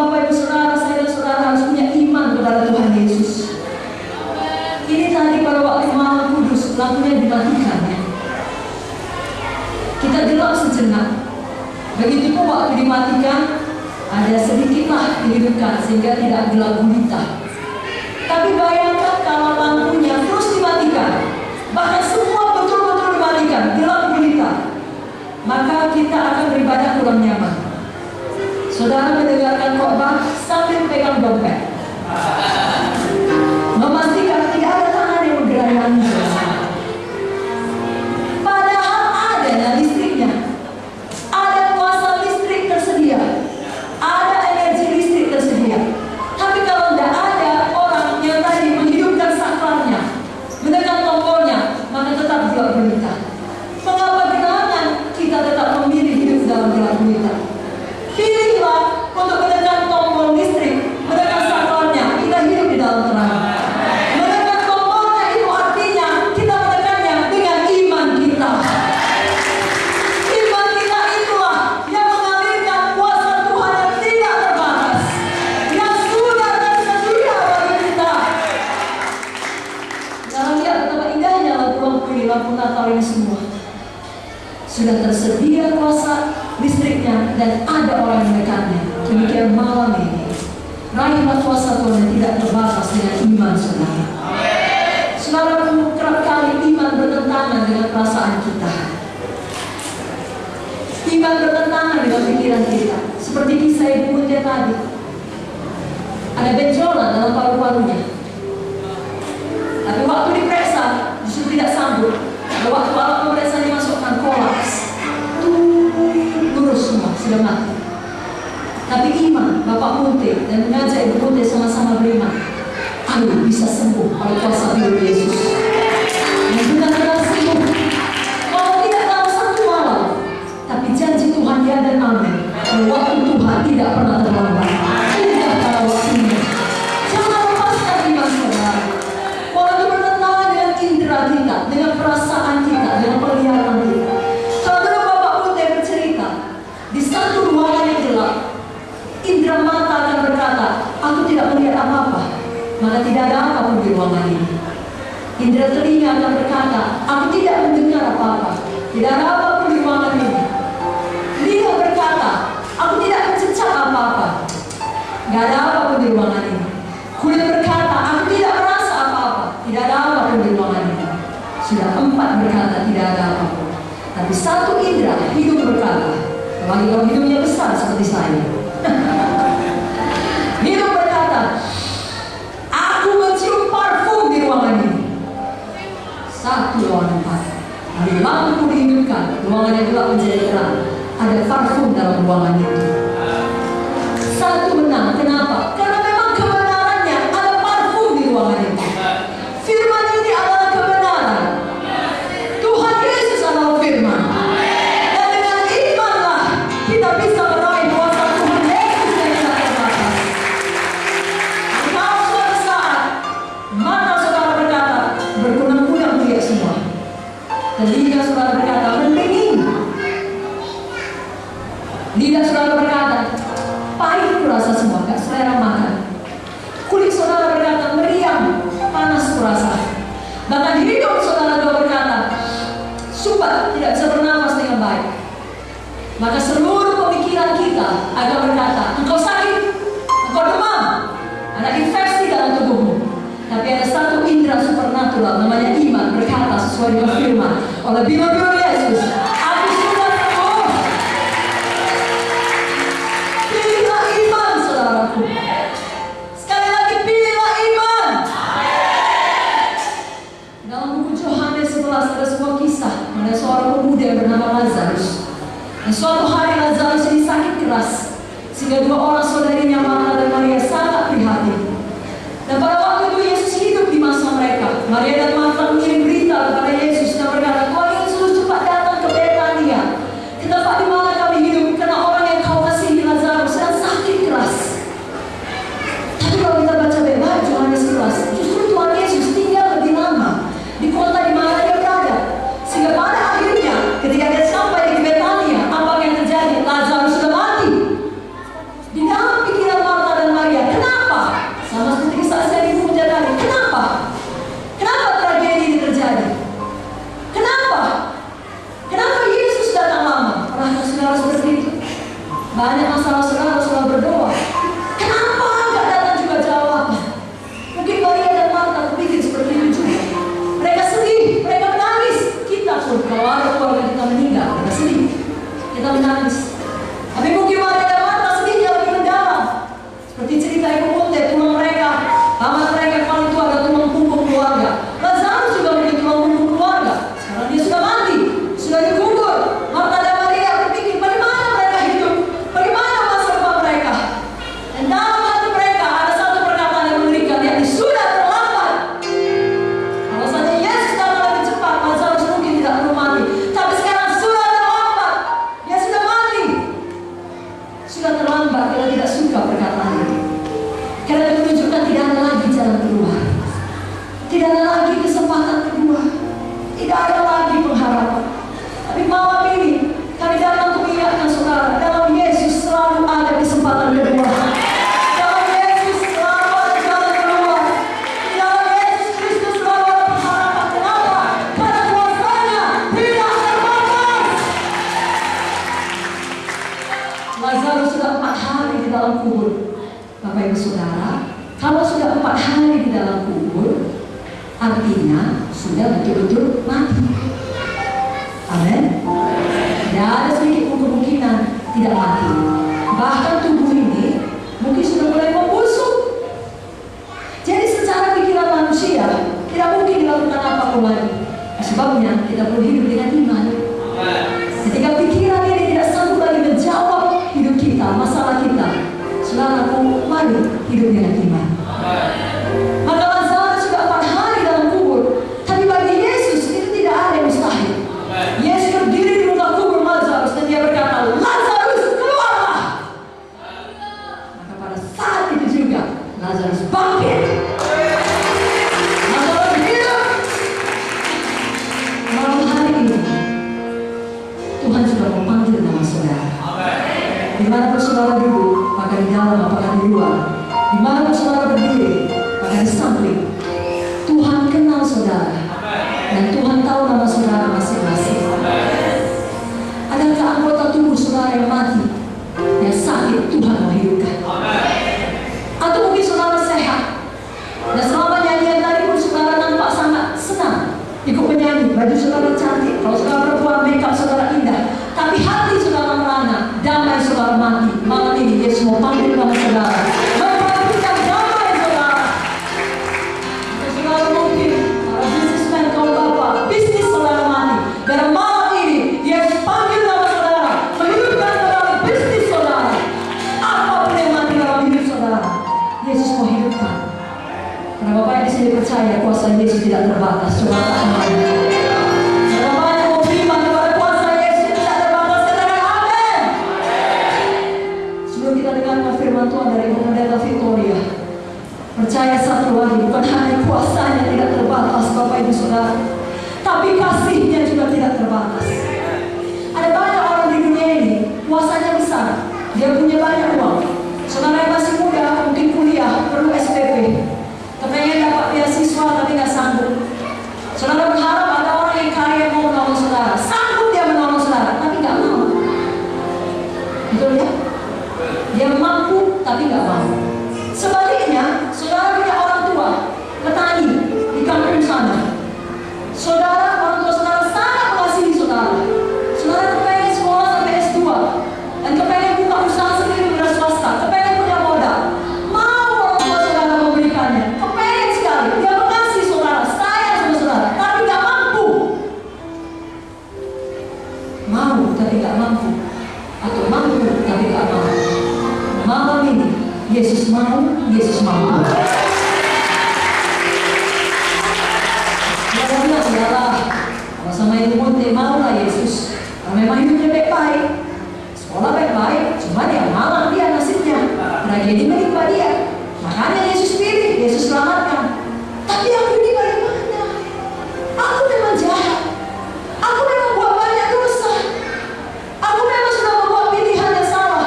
B: Bapak Ibu Saudara, saya dan saudara harus punya iman kepada Tuhan Yesus. Ini tadi pada waktu malam kudus, lampunya dimatikan ya. Kita gelap sejenak. Begitu pun waktu dimatikan, ada sedikitlah dihidupkan sehingga tidak gelap gulita. Tapi bayangkan kalau lampunya terus dimatikan, bahkan semua betul-betul dimatikan, gelap gulita, maka kita akan beribadah kurang nyaman. Saudara mendengarkan khotbah sambil pegang dompet, memastikan tidak ada tangan yang menggerakkan. Padahal ada listriknya, ada kuasa listrik tersedia, ada energi listrik tersedia. Tapi kalau tidak ada orang yang tadi menghidupkan saklarnya, menekan tombolnya, maka tetap gelap gulita. Mengapa gerangan kita tetap memilih hidup dalam gelap gulita? Pilihlah untuk menekan tombol listrik, menekan saklarnya, kita hidup di dalam terang. Menekan tombolnya itu artinya kita menekannya dengan iman kita. Iman kita itulah yang mengalirkan kuasa Tuhan yang tidak terbatas, yang sudah tersedia bagi kita. Jangan lihat betapa indahnya lampu-lampu ini, lampu Natal ini semua. Sudah tersedia kuasa listriknya dan ada orang yang menekannya. Demikian malam ini, raihlah kuasa Tuhan yang tidak terbatas dengan iman saudara. Saudara, kerap kali iman bertentangan dengan perasaan kita. Iman bertentangan dengan pikiran kita. Seperti kisah Ibu Munte tadi, ada benjolan dalam paru-parunya. Tapi waktu diperiksa justru tidak sanggup. Waktu alat pemeriksaan dimasukkan kolaps, lurus semua, sudah mati. Tapi iman Bapak Munte dan mengajak Ibu Munte sama-sama beriman, ayo bisa sembuh oleh kuasa biru Yesus. Yang benar-benar sembuh. Kalau tidak dalam satu malam, tapi janji Tuhan ya dan amin. Waktu Tuhan tidak pernah terlambat. Indah pada waktunya. Jangan lepaskan iman saudara. Walau bertentangan dengan indera kita, dengan perasaan kita, dengan penglihatan kita. Kalau dulu Bapak Munte bercerita, di satu ruangan yang gelap, indera mata akan berkata, aku tidak melihat apa-apa, maka tidak ada apapun di ruangan ini. Indera telinga akan berkata, aku tidak mendengar apa-apa, tidak ada apapun di ruangan ini. Lidah berkata, aku tidak mencecah apa-apa, tidak ada apapun di ruangan ini. Kulit berkata, aku tidak merasa apa-apa, tidak ada apapun di ruangan ini. Sudah 4 berkata tidak ada apapun. Tapi satu indera, hidung berkata, apalagi kalau hidungnya besar seperti saya. Hidung berkata, aku mencium parfum di ruangan ini. 1, 2, 4. Lalu lampu dihidupkan, ruangan yang gelap menjadi terang. Ada parfum dalam ruangan itu. 1 menang, kenapa? Karena memang kebenarannya ada parfum di ruangan itu. Firman ini adalah kebenaran. Tuhan Yesus adalah firman. Dan dengan imanlah kita bisa meraih kuasa Tuhan Yesus yang tidak terbatas. Kalau suatu saat mata saudara berkata berkunang-kunang melihat semua, telinga saudara berkata mendingin, lidah saudara berkata pahit kurasa semua, gak selera makan, kulit saudara berkata meriang, panas kurasa. Bahkan hidung saudara berkata sumbat, tidak bisa bernafas dengan baik. Maka seluruh pemikiran kita akan berkata, engkau sakit, engkau demam, ada infeksi dalam tubuhmu. Tapi ada satu indera supernatural namanya iman berkata sesuai dengan firman, oleh biru-biru Yesus, aku sudah sembuh. Pilihlah iman saudaraku. Sekali lagi pilihlah iman. Dalam buku Yohanes 11 ada sebuah kisah, ada seorang pemuda yang bernama Lazarus. Dan suatu hari Lazarus ini sakit keras, sehingga 2 orang saudarinya Marta dan Maria sangat prihatin. Dan pada waktu itu Yesus hidup di masa mereka. Maria dan Marta mengirim berita kepada Yesus dan berkata, Tuhan Yesus cepat datang ke Bapak Ibu Saudara, kalau sudah 4 hari di dalam kubur, artinya sudah betul-betul mati. Amin. Tidak ada sedikit pun kemungkinan tidak mati. Bahkan tubuh ini mungkin sudah mulai membusuk. Jadi secara pikiran manusia tidak mungkin dilakukan apa-apa lagi. Sebabnya kita perlu hidup dengan iman. Ketika pikiran ini tidak sanggup lagi menjawab hidup kita, masalah kita, saudaraku, mari hidup dengan iman. Maka Lazarus sudah 4 hari dalam kubur, tapi bagi Yesus itu tidak ada yang mustahil. Yesus berdiri di muka kubur Lazarus dan dia berkata, Lazarus keluarlah. Maka pada saat itu juga Lazarus bangkit. Lazarus hidup. Malam hari ini Tuhan sudah memanggil nama saudara. Dimanapun saudara duduk, apakah di dalam, apakah di luar, dimanapun saudara berdiri, apakah di samping, Tuhan kenal saudara. Dan Tuhan tahu nama saudara masing-masing. Adakah anggota tubuh saudara yang mati, yang sakit, Tuhan menghidupkan? Atau mungkin saudara sehat, dan selama nyanyian tadi pun saudara nampak sangat senang ikut menyanyi, baju saudara cantik, kalau saudara perempuan makeup saudara indah, tapi hati saudara merana, damai saudara mati. Malam ini Yesus mau panggil nama saudara, membangkitkan damai saudara. Jika saudara mungkin para businessman, kaum bapak, bisnis saudara mati, dan malam ini Yesus panggil nama saudara, menghidupkan saudara, bisnis saudara, apapun yang mati dalam hidup saudara, Yesus mau hidupkan. Karena Bapak di sini percaya kuasa Yesus tidak terbatas. Coba tak Bapak yang mau beriman kepada kuasa Yesus tidak terbatas, katakan amin. Sebelum kita dengar firman Tuhan dari Pendeta Victoria, percaya satu lagi, bukan hanya kuasanya tidak terbatas Bapak Ibu Saudara, tapi kasihnya juga tidak terbatas. Ada banyak orang di dunia ini kuasanya besar, dia punya banyak uang. Saudara yang masih muda mungkin kuliah perlu SPP, kepengen dapat beasiswa tapi nggak sanggup. Saudara berharap ada orang yang kaya mau menolong saudara, sanggup dia menolong saudara, tapi nggak mau. Betul ya? Dia mampu tapi nggak mau. Sebaliknya, saudara punya orang tua petani di kampung sana. Saudara, orang tua saudara sangat mengasihi saudara. Saudara kepengen sekolah sampai S2 dan kepengen buka usaha sendiri wira swasta, kepengen punya modal. Mau orang tua saudara memberikannya, kepengen sekali. Dia mengasihi saudara, sayang sama saudara, tapi nggak mampu. Mau tapi nggak mampu, atau mampu tapi nggak mau. Malam ini Yesus mau, Yesus mampu. Dia bilang, saudara, kalau sama ibu Monte maulah Yesus. Kalau memang hidupnya baik-baik, sekolah baik-baik, cuma dia malam dia nasibnya tragedi menimpa dia. Makanya Yesus pilih, Yesus selamatkan. Tapi aku ini bagaimana? Aku memang jahat. Aku memang buat banyak dosa. Aku memang sudah membuat pilihan yang salah.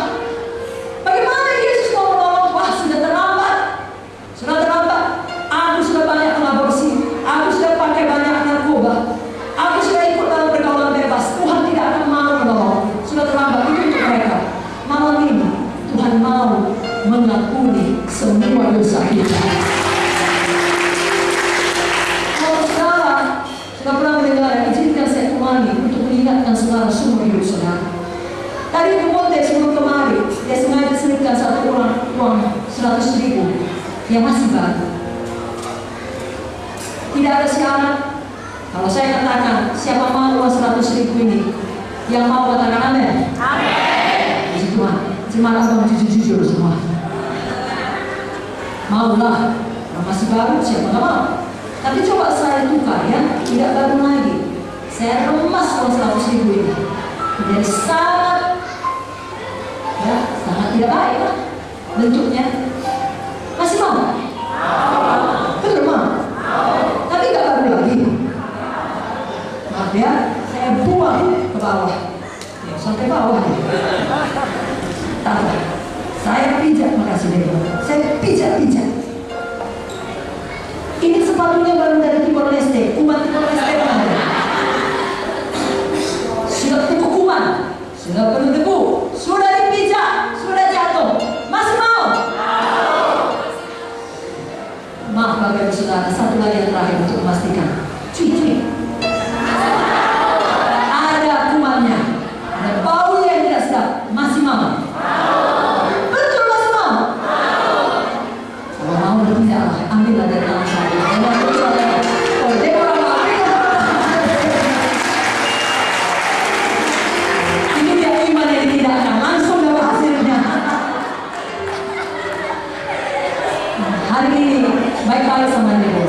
B: Bagaimana Yesus mau menolong? Wah, sudah terlambat. Sudah terlambat. Aku sudah banyak mengaborsi. Aku sudah pakai banyak narkoba. Aku sudah ikut dalam pergaulan bebas. Tuhan tidak akan mau menolong. Sudah terlambat itu untuk mereka. Malam ini Tuhan mau mengampuni semua dosa kita. Kalau saudara sudah pernah mendengar, izinkan saya ulangi untuk mengingatkan saudara semua hidup saudara. Tadi Ibu Monte sebelum kemari, dia sengaja selipkan satu orang uang 100.000 yang masih baru. Tidak ada syarat. Kalau saya katakan, siapa mau uang 100.000 ini? Yang mau katakan amin. Amin. Puji Tuhan. Terima kasih jujur-jujur semua. Maulah, yang masih baru siapa nggak mau. Tapi coba saya tukar ya, tidak baru lagi. Saya remas uang 100.000 ini. Menjadi sangat tidak baik lah bentuknya. Masih mau? Betul mau? Tapi nggak baru lagi. Maaf ya, saya buang ke bawah. Ya, sampai bawah ya. Saya pijat, makasih Dewa. Saya pijat. Ini sepatunya baru dari Timor Leste. Umat Timor Leste mana? Sudah penuh kuman, sudah penuh debu, sudah dipijak, sudah jatuh. Masih mau? saudara, satu lagi yang terakhir untuk memastikan. Cuy. Ada kumannya. Ada bau yang tidak sedap. Masih mau? Betul masih mau? Kalau mau bertindak, ambillah dari tangan saya. Oh, dia orang ambil. Ini dia iman yang ditidakkan. Langsung dapat hasilnya. Hari ini baik-baik sama dia.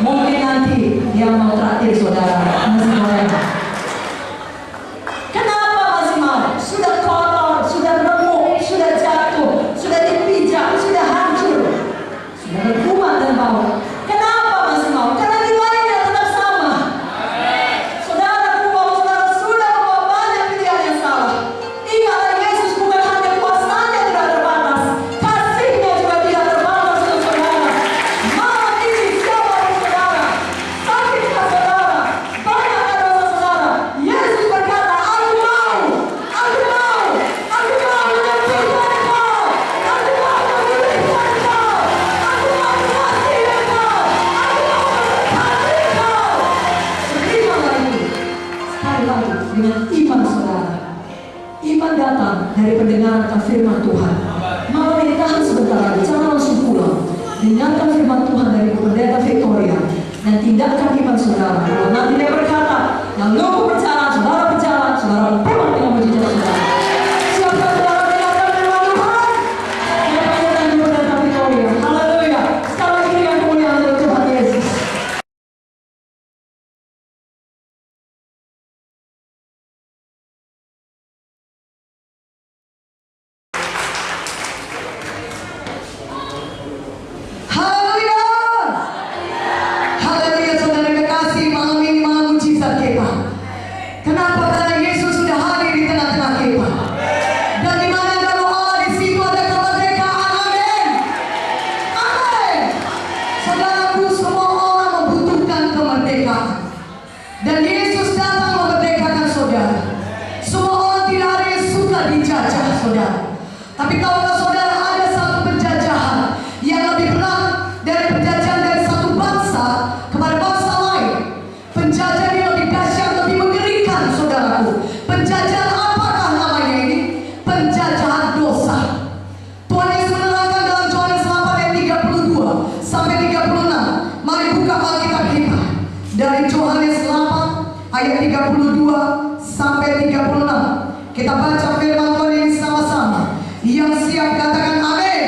B: Mungkin nanti dia mau traktir saudara nasi goreng. Kenapa masih mau? Sudah kotor, sudah remuk, sudah jatuh, sudah dipijak, sudah hancur, sudah berkuman dan bau. Kenapa masih mau? Karena nilainya tetap sama. Saudara, saudara sudah membawa banyak pilihan yang salah. Ingatlah, Yesus bukan hanya kuasanya tidak terbatas, kasihnya juga tidak terbatas untuk saudara. Malam ini siapa di saudara? Sakitkah saudara? Banyakkah dosa saudara? Yesus berkata, aku mau menyembuhkan engkau, aku mau memulihkan engkau, aku mau mengasihi engkau, aku mau memberkati engkau. Terimalah itu. Sekali lagi dengan iman saudara. Iman datang dari pendengaran akan firman Tuhan. Malam ini tahan sebentar lagi, jangan langsung pulang. Dengarkan firman Tuhan dari Pendeta Victoria dan tindakan iman saudara. Kalau nanti dia berkata, lalu berjalan, saudara pulang dengan mujizat saudara. Siapkan saudara dengarkan firman Tuhan. Yang panjang di Pendeta Victoria. Haleluya. Sekali lagi dengan kemuliaan dari Tuhan Yesus. Haleluya. Haleluya saudara kekasih, malam ini malam mujizat kita. Kenapa? Karena Yesus sudah hadir di tengah-tengah kita. Dan di mana ada roh Allah, di situ ada kemerdekaan. Amin. Amin. Saudaraku, semua orang membutuhkan kemerdekaan. Dan Yesus datang memerdekakan saudara. Semua orang tidak ada yang suka dijajah saudara. Tapi tahukah saudara, ada satu penjajahan yang lebih berat dari penjajahan dari satu bangsa kepada bangsa lain. Penjajahan yang lebih dahsyat, lebih mengerikan saudaraku. Penjajahan apakah namanya ini? Penjajahan dosa. Tuhan Yesus menerangkan dalam Yohanes 8 ayat 32 sampai 36. Mari buka Alkitab kita dari Yohanes 8 ayat 32 sampai 36. Kita baca firman Tuhan ini sama-sama. Yang siap katakan amin.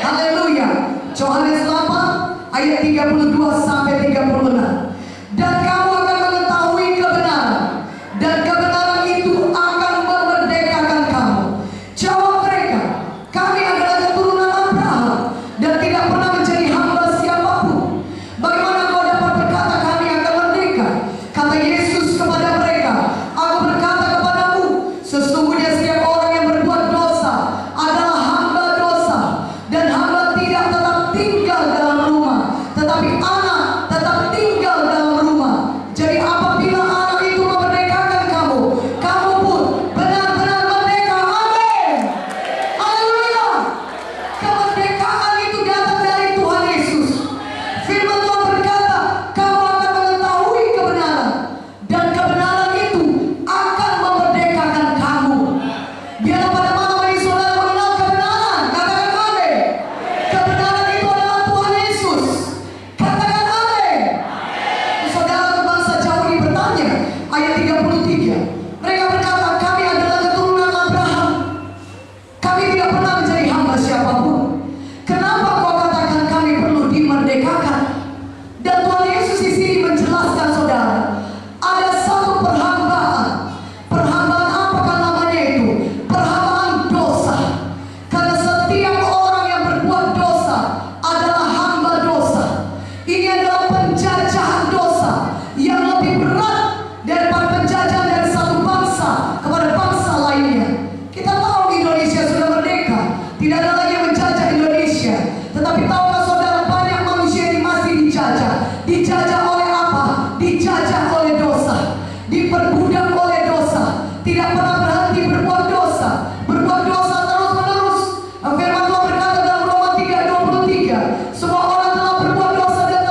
B: Haleluya. Yohanes 8 ayat 32 sampai 36. Dan kamu akan mengetahui kebenaran, dan kebenaran itu akan memerdekakan kamu. Jawab mereka, kami adalah keturunan Abraham dan tidak pernah menjadi hamba siapapun. Bagaimana kau dapat berkata kami akan merdeka? Kata Yesus kepada mereka, aku berkata kepadamu, sesungguhnya setiap orang yang berbuat dosa adalah hamba dosa. Dan hamba tidak tetap tinggal dalam rumah, tetapi anak tetap tinggal dalam rumah. Jadi apabila anak itu memerdekakan kamu, kamu pun benar-benar merdeka. Amin. Haleluya. Kemerdekaan itu datang dari Tuhan Yesus. Firman Tuhan berkata, kamu akan mengetahui kebenaran, dan kebenaran itu akan memerdekakan kamu. Biarlah pada malam ini saudara mengenal kebenaran. Katakan amin. Kebenaran itu adalah Tuhan Yesus. Katakan amin. Saudara bangsa jauh ini bertanya, ayat 33. Mereka berkata, kami adalah keturunan Abraham. Kami tidak pernah menjadi hamba siapapun. Kenapa kau katakan kami perlu dimerdekakan? Dan Tuhan Yesus di sini menjelaskan saudara, ada satu perhambaan. Perhambaan apakah namanya itu? Perhambaan dosa. Karena setiap orang yang berbuat dosa adalah hamba dosa. Ini adalah penjajahan dosa yang lebih berat daripada penjajahan dari satu bangsa kepada bangsa lainnya. Kita tahu Indonesia sudah merdeka, tidak ada lagi yang menjajah Indonesia. Tetapi tahukah saudara, banyak manusia yang masih dijajah. Dijajah oleh apa? Dijajah oleh dosa, diperbudak oleh dosa, tidak pernah berhenti berbuat dosa terus menerus. Firman Tuhan berkata dalam Roma 3:23, semua orang telah berbuat dosa dan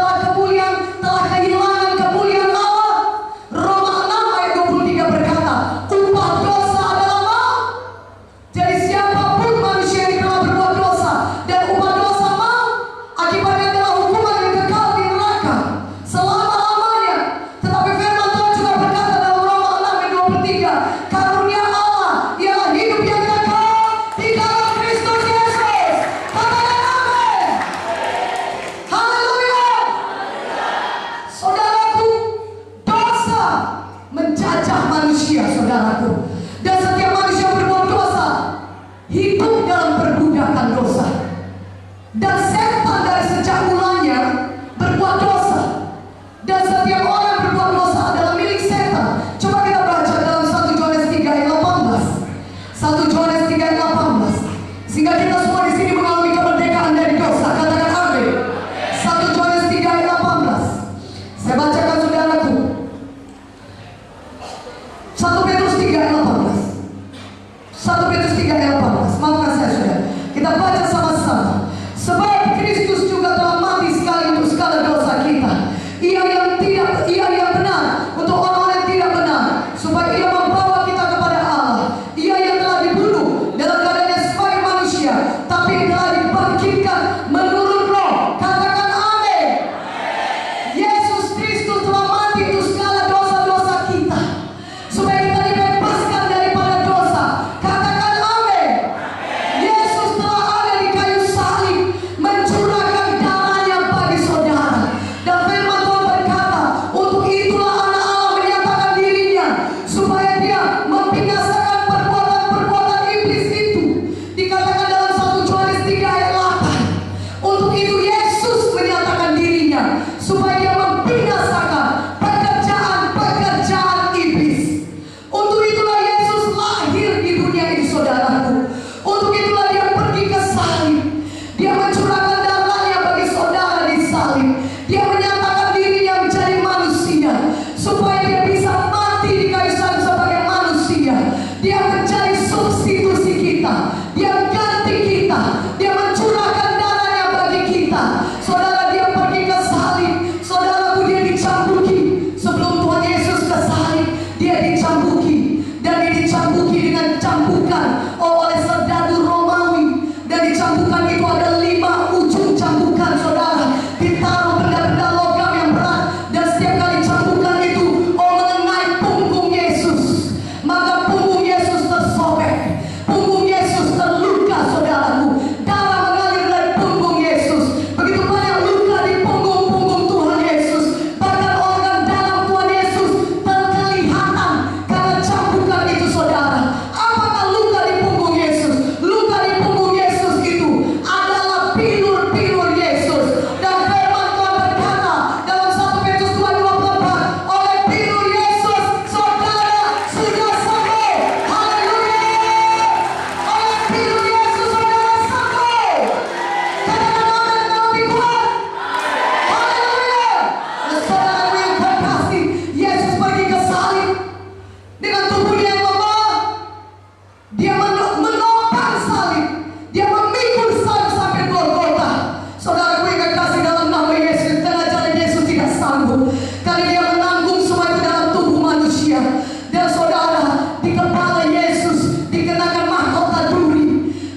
B: cambukan itu ada 5 ujung cambukan, saudara. Ditaruh benda-benda logam yang berat, dan setiap kali cambukan itu mengenai punggung Yesus, maka punggung Yesus tersobek, punggung Yesus terluka, saudaraku. Darah mengalir dari punggung Yesus. Begitu banyak luka di punggung Tuhan Yesus. Bahkan organ dalam Tuhan Yesus terkelihatan karena cambukan itu, saudara. Apakah luka di punggung Yesus? Luka di punggung Yesus itu adalah pilur-pilur Yesus. Dan firman Tuhan berkata dalam 1 Petrus 2:24, oleh pilur Yesus saudara sudah sembuh. Haleluya. Oleh pilur Yesus saudara sembuh. Katakan amin yang lebih kuat. Haleluya. Dan saudaraku yang terkasih, Yesus pergi ke salib dengan tubuhnya yang lemah. Dia menopang salib, dia memikul salib sampai Golgota. Saudaraku yang kekasih, dalam nama Yesus, karena jalan Yesus tidak sanggup, karena dia menanggung semua itu dalam tubuh manusia. Dan saudara, di kepala Yesus dikenakan mahkota duri,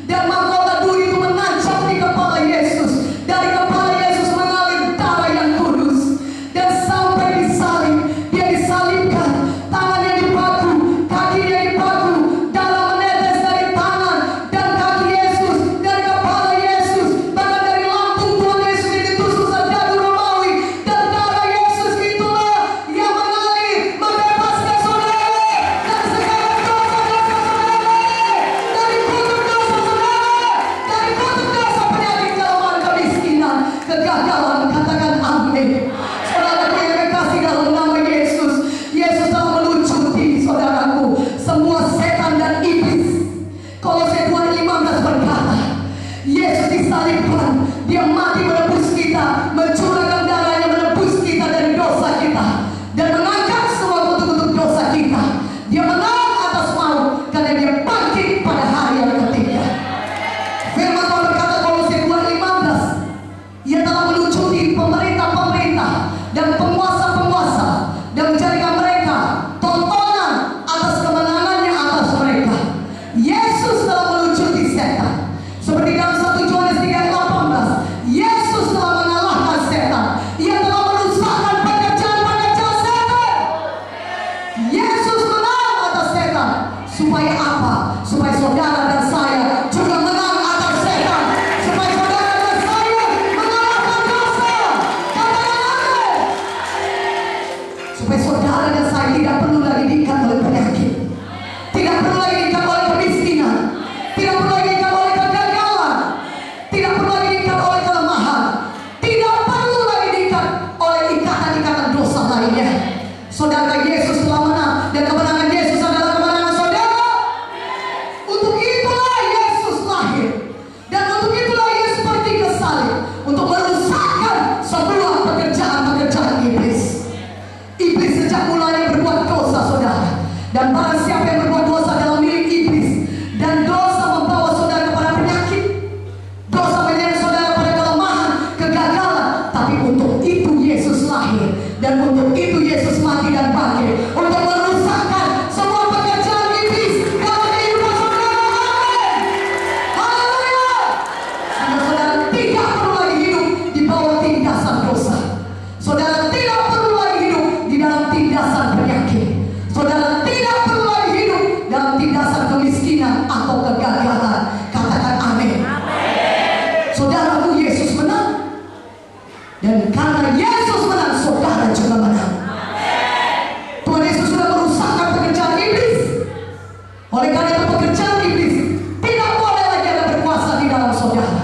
B: dan mahkota duri itu menancap di kepala Yesus. Dari kepala Yesus mengalir darah yang kudus, dan sampai disalib, dia disalibkan, tangannya dipaku, kakinya dipaku, darah menetes dari tangan dan kaki Yesus, dari kepala Yesus, bahkan dari lambung Tuhan Yesus yang ditusuk senjata Romawi, dan darah Yesus itulah yang mengalir membebaskan saudara dari segala dosa-dosa saudara, dari kutuk dosa saudara, dari kutuk dosa penyakit, kelemahan, kemiskinan, kegagalan. Katakan amin. Saudaraku yang kekasih, dalam nama Yesus, Yesus telah melucuti, saudaraku, semua setan dan iblis. Kolose 2:15 berkata, Yesus disalibkan, dia mati menebus kita, mencurahkan darahnya menebus kita dari dosa kita, dan mengangkat semua kutuk-kutuk dosa kita. Dia menang atas maut karena dia bangkit pada hari yang ketiga. Firman Tuhan berkata, Kolose 2:15, ia telah melucuti pemerintah-pemerintah dan penguasa-penguasa, dan menjadikan mereka tontonan atas kemenangannya atas mereka. Yesus telah melucuti setan. Seperti dalam 1 Yohanes 3:18, Yesus telah mengalahkan setan. Ia telah merusakkan pekerjaan-pekerjaan setan. Yesus menang atas setan. Supaya apa? Supaya saudara dan saya juga menang atas setan. Supaya saudara dan saya mengalahkan dosa. Katakan amin. Supaya saudara dan saya tidak perlu lagi diikat oleh penyakit, tidak perlu lagi diikat oleh kemiskinan, tidak perlu lagi diikat oleh kegagalan, tidak perlu lagi diikat oleh kelemahan, tidak perlu lagi diikat oleh ikatan-ikatan dosa lainnya. Saudara, Yesus telah menang, dan kemenangan Yesus adalah kemenangan saudara. Untuk itulah Yesus lahir, dan untuk itulah Yesus pergi ke salib, untuk merusakkan semua pekerjaan-pekerjaan iblis. Iblis sejak mulanya berbuat dosa, saudara, dan barang siapa yang berbuat dosa adalah milik iblis, dan dosa membawa saudara kepada penyakit, dosa menyeret saudara pada kelemahan, kegagalan. Tapi untuk itu Yesus lahir, dan untuk itu Yesus mati dan bangkit, untuk merusakkan semua pekerjaan iblis dalam kehidupan saudara. Amin. Haleluya. Sehingga saudara tidak perlu lagi hidup di bawah tindasan dosa. Saudara tidak perlu lagi hidup di dalam tindasan penyakit. Saudara tidak perlu lagi hidup dalam tindasan kemiskinan atau kegagalan. Katakan amin. Saudaraku, Yesus menang, dan karena Yesus menang, saudara juga menang. Tuhan Yesus sudah merusakkan pekerjaan iblis. Oleh karena itu, pekerjaan iblis tidak boleh lagi ada berkuasa di dalam saudara.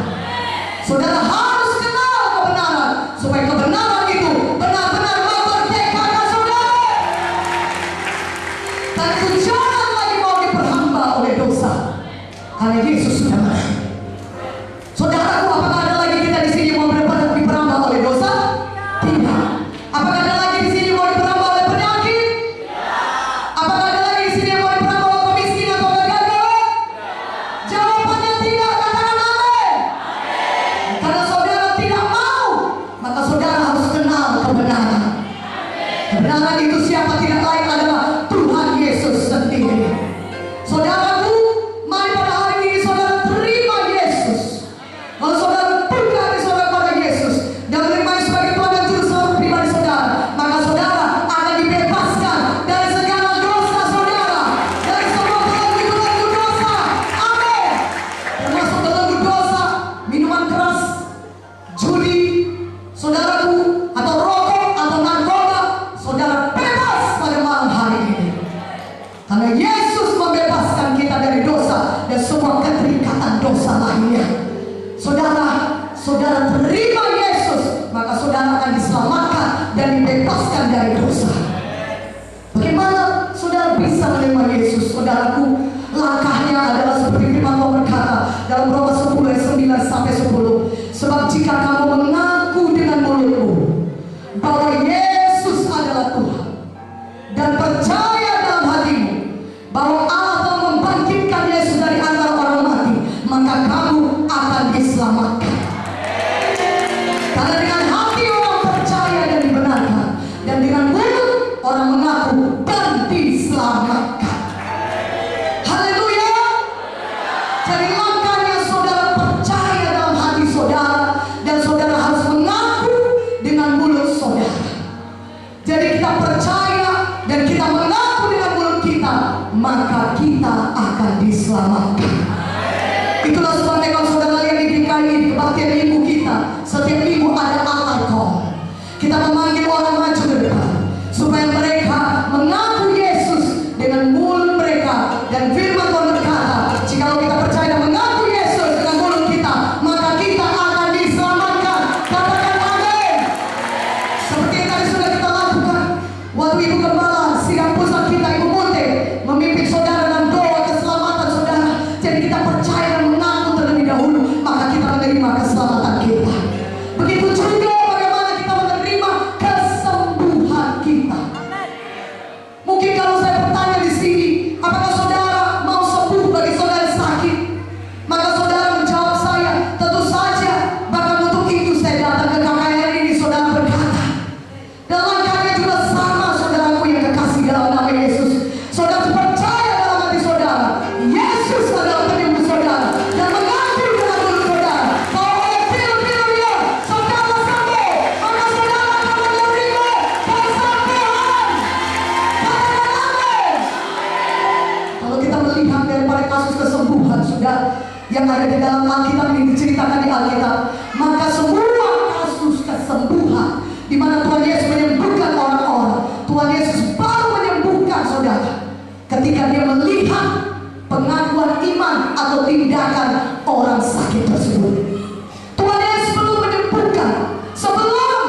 B: Saudara harus kenal kebenaran, supaya kebenaran itu benar-benar memerdekakan saudara. Dan itu jangan lagi mau diperhamba oleh dosa, karena Yesus sudah menang. Saudaraku, apakah ada lagi kita di sini mau diperhamba oleh dosa? Tidak. Apakah ada lagi di sini mau diperhamba oleh penyakit? Apakah ada lagi di sini yang mau diperhamba oleh kemiskinan atau kegagalan? Jawabannya tidak. Katakan amin. Karena saudara tidak mau, maka saudara harus kenal kebenaran. Kebenaran itu siapa? Tidak lain adalah Tuhan Yesus sendiri. Saudaraku, mari pada hari ini saudara terima Yesus saudara terima Yesus, maka saudara akan diselamatkan dan dibebaskan dari dosa. Bagaimana saudara bisa menerima Yesus? Saudaraku, langkahnya adalah seperti firman Tuhan berkata dalam Roma 10 ayat 9 sampai 10. Sebab jika kamu mengaku dengan mulutmu bahwa Yesus adalah Tuhan dan percaya dalam hatimu bahwa Allah telah membangkitkan Yesus dari antara orang mati, maka kamu akan diselamatkan. Karena dengan hati orang percaya dan dibenarkan, dan dengan mulut orang mengaku dan diselamatkan. Haleluya. Jadi langkahnya saudara percaya dalam hati saudara, dan saudara harus mengaku dengan mulut saudara. Jadi kita percaya dan kita mengaku dengan mulut kita, maka kita akan diselamatkan. Itulah sebabnya kalau saudara lihat di DKI kebaktian ibu kita, setiap ibu ada altar call. Kita memanggil orang maju ke depan supaya mereka mengaku Yesus dengan mulut mereka, dan firman Tuhan berkata, jika kita percaya dan mengaku Yesus dengan mulut kita, maka kita akan diselamatkan. Katakan amin. Seperti yang tadi sudah kita lakukan waktu Ibu Gembala sidang pusat kita, Ibu Munte, memimpin saudara dalam doa keselamatan saudara. Jadi kita percaya dan mengaku terlebih dahulu, maka kita menerima keselamatan kita. Begitu juga bagaimana kita menerima kesembuhan kita. Mungkin kalau saya bertanya di sini, apakah saudara mau sembuh bagi saudara sakit? Maka saudara menjawab saya, tentu saja. Bahkan untuk itu saya datang ke KKR ini, saudara berkata. Dan langkahnya juga sama, saudaraku yang kekasih dalam nama Yesus. Saudara percaya dalam hati saudara, Yesus adalah penyembuh saudara, dan mengaku dengan mulut saudara bahwa oleh firman-Nya saudara sembuh, maka saudara akan menerima kesembuhan. Katakan amin. Kalau kita melihat daripada kasus kesembuhan sudah yang ada di dalam Alkitab ini, diceritakan di Alkitab, maka semua kasus kesembuhan di mana Tuhan Yesus menyembuhkan orang-orang, Tuhan Yesus baru menyembuhkan saudara ketika dia melihat pengakuan iman atau tindakan orang sakit tersebut. Tuhan Yesus belum menyembuhkan sebelum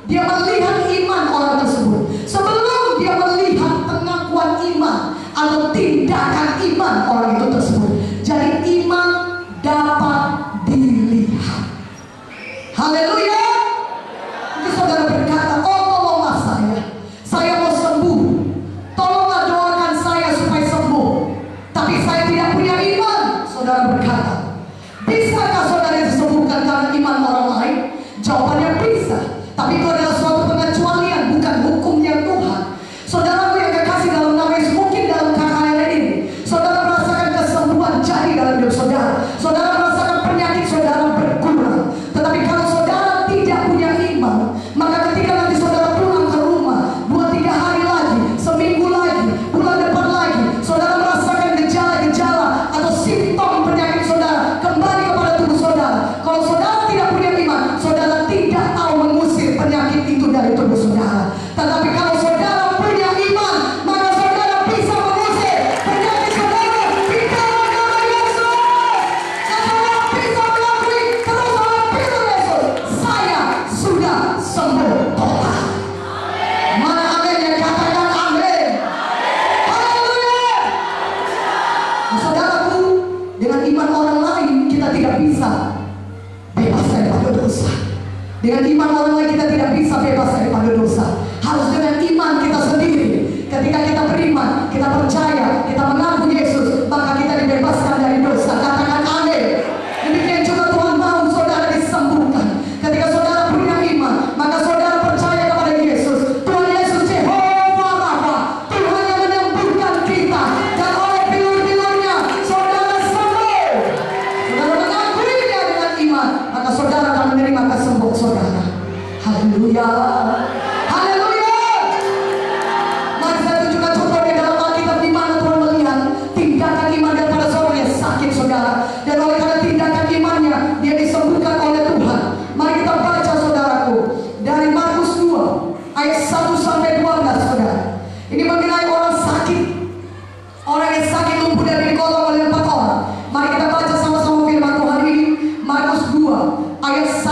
B: dia melihat iman orang tersebut, sebelum dia melihat pengakuan iman atau tindakan iman orang itu tersebut. Jadi iman dapat dilihat. Haleluya. Mungkin saudara berkata, oh tolonglah saya mau sembuh, tolonglah doakan saya supaya sembuh, tapi saya tidak punya iman. Saudara berkata, bisakah saudara disembuhkan karena iman orang lain? Jawabannya bisa, tapi itu adalah suatu pengecualian, bukan hukumnya Tuhan. Saudaraku yang kekasih dalam nama Yesus, mungkin dalam KKR ini saudara merasakan kesembuhan jadi dalam hidup saudara. Saudara merasakan penyakit saudara berkurang. Tetapi kalau saudara tidak punya iman, maka ketika nanti saudara pulang ke rumah 2-3 hari lagi, seminggu lagi, bulan depan lagi, saudara merasakan gejala-gejala atau simptom penyakit saudara kembali kepada tubuh saudara. Kalau saudara tidak punya iman, saudara tidak tahu mengusir penyakit itu dari tubuh saudara. Tetapi kalau saudara punya iman, maka saudara bisa mengusir penyakit saudara di dalam nama Yesus. Dan saudara bisa mengakui terus oleh firman Yesus, saya sudah sembuh total. Mana amin yang katakan amin? Haleluya. Nah, saudaraku, dengan iman orang lain kita tidak bisa bebas daripada dosa. Dengan iman orang lain kita tidak bisa bebas daripada dosa. Harus dengan iman kita sendiri. Ketika kita beriman, kita percaya, kita mengaku Yesus, maka kita dibebaskan dari dosa. Katakan amin. Demikian juga Tuhan mau saudara disembuhkan. Ketika saudara punya iman, maka saudara percaya kepada Yesus. Tuhan Yesus Jehovah Rafa, Tuhan yang menyembuhkan kita, dan oleh bilur-bilurnya saudara sembuh. Saudara mengakuinya dengan iman, maka saudara akan menerima kesembuhan saudara. Haleluya. Haleluya. Mari saya tunjukkan contoh di dalam Alkitab di mana Tuhan melihat tindakan iman daripada seorang yang sakit saudara, dan oleh karena tindakan imannya dia disembuhkan oleh Tuhan. Mari kita baca saudaraku dari Markus 2 ayat 1 sampai 12 saudara. Ini mengenai orang sakit, orang yang sakit lumpuh dan digotong oleh 4 orang. Mari kita baca sama-sama firman Tuhan ini, Markus 2 ayat 1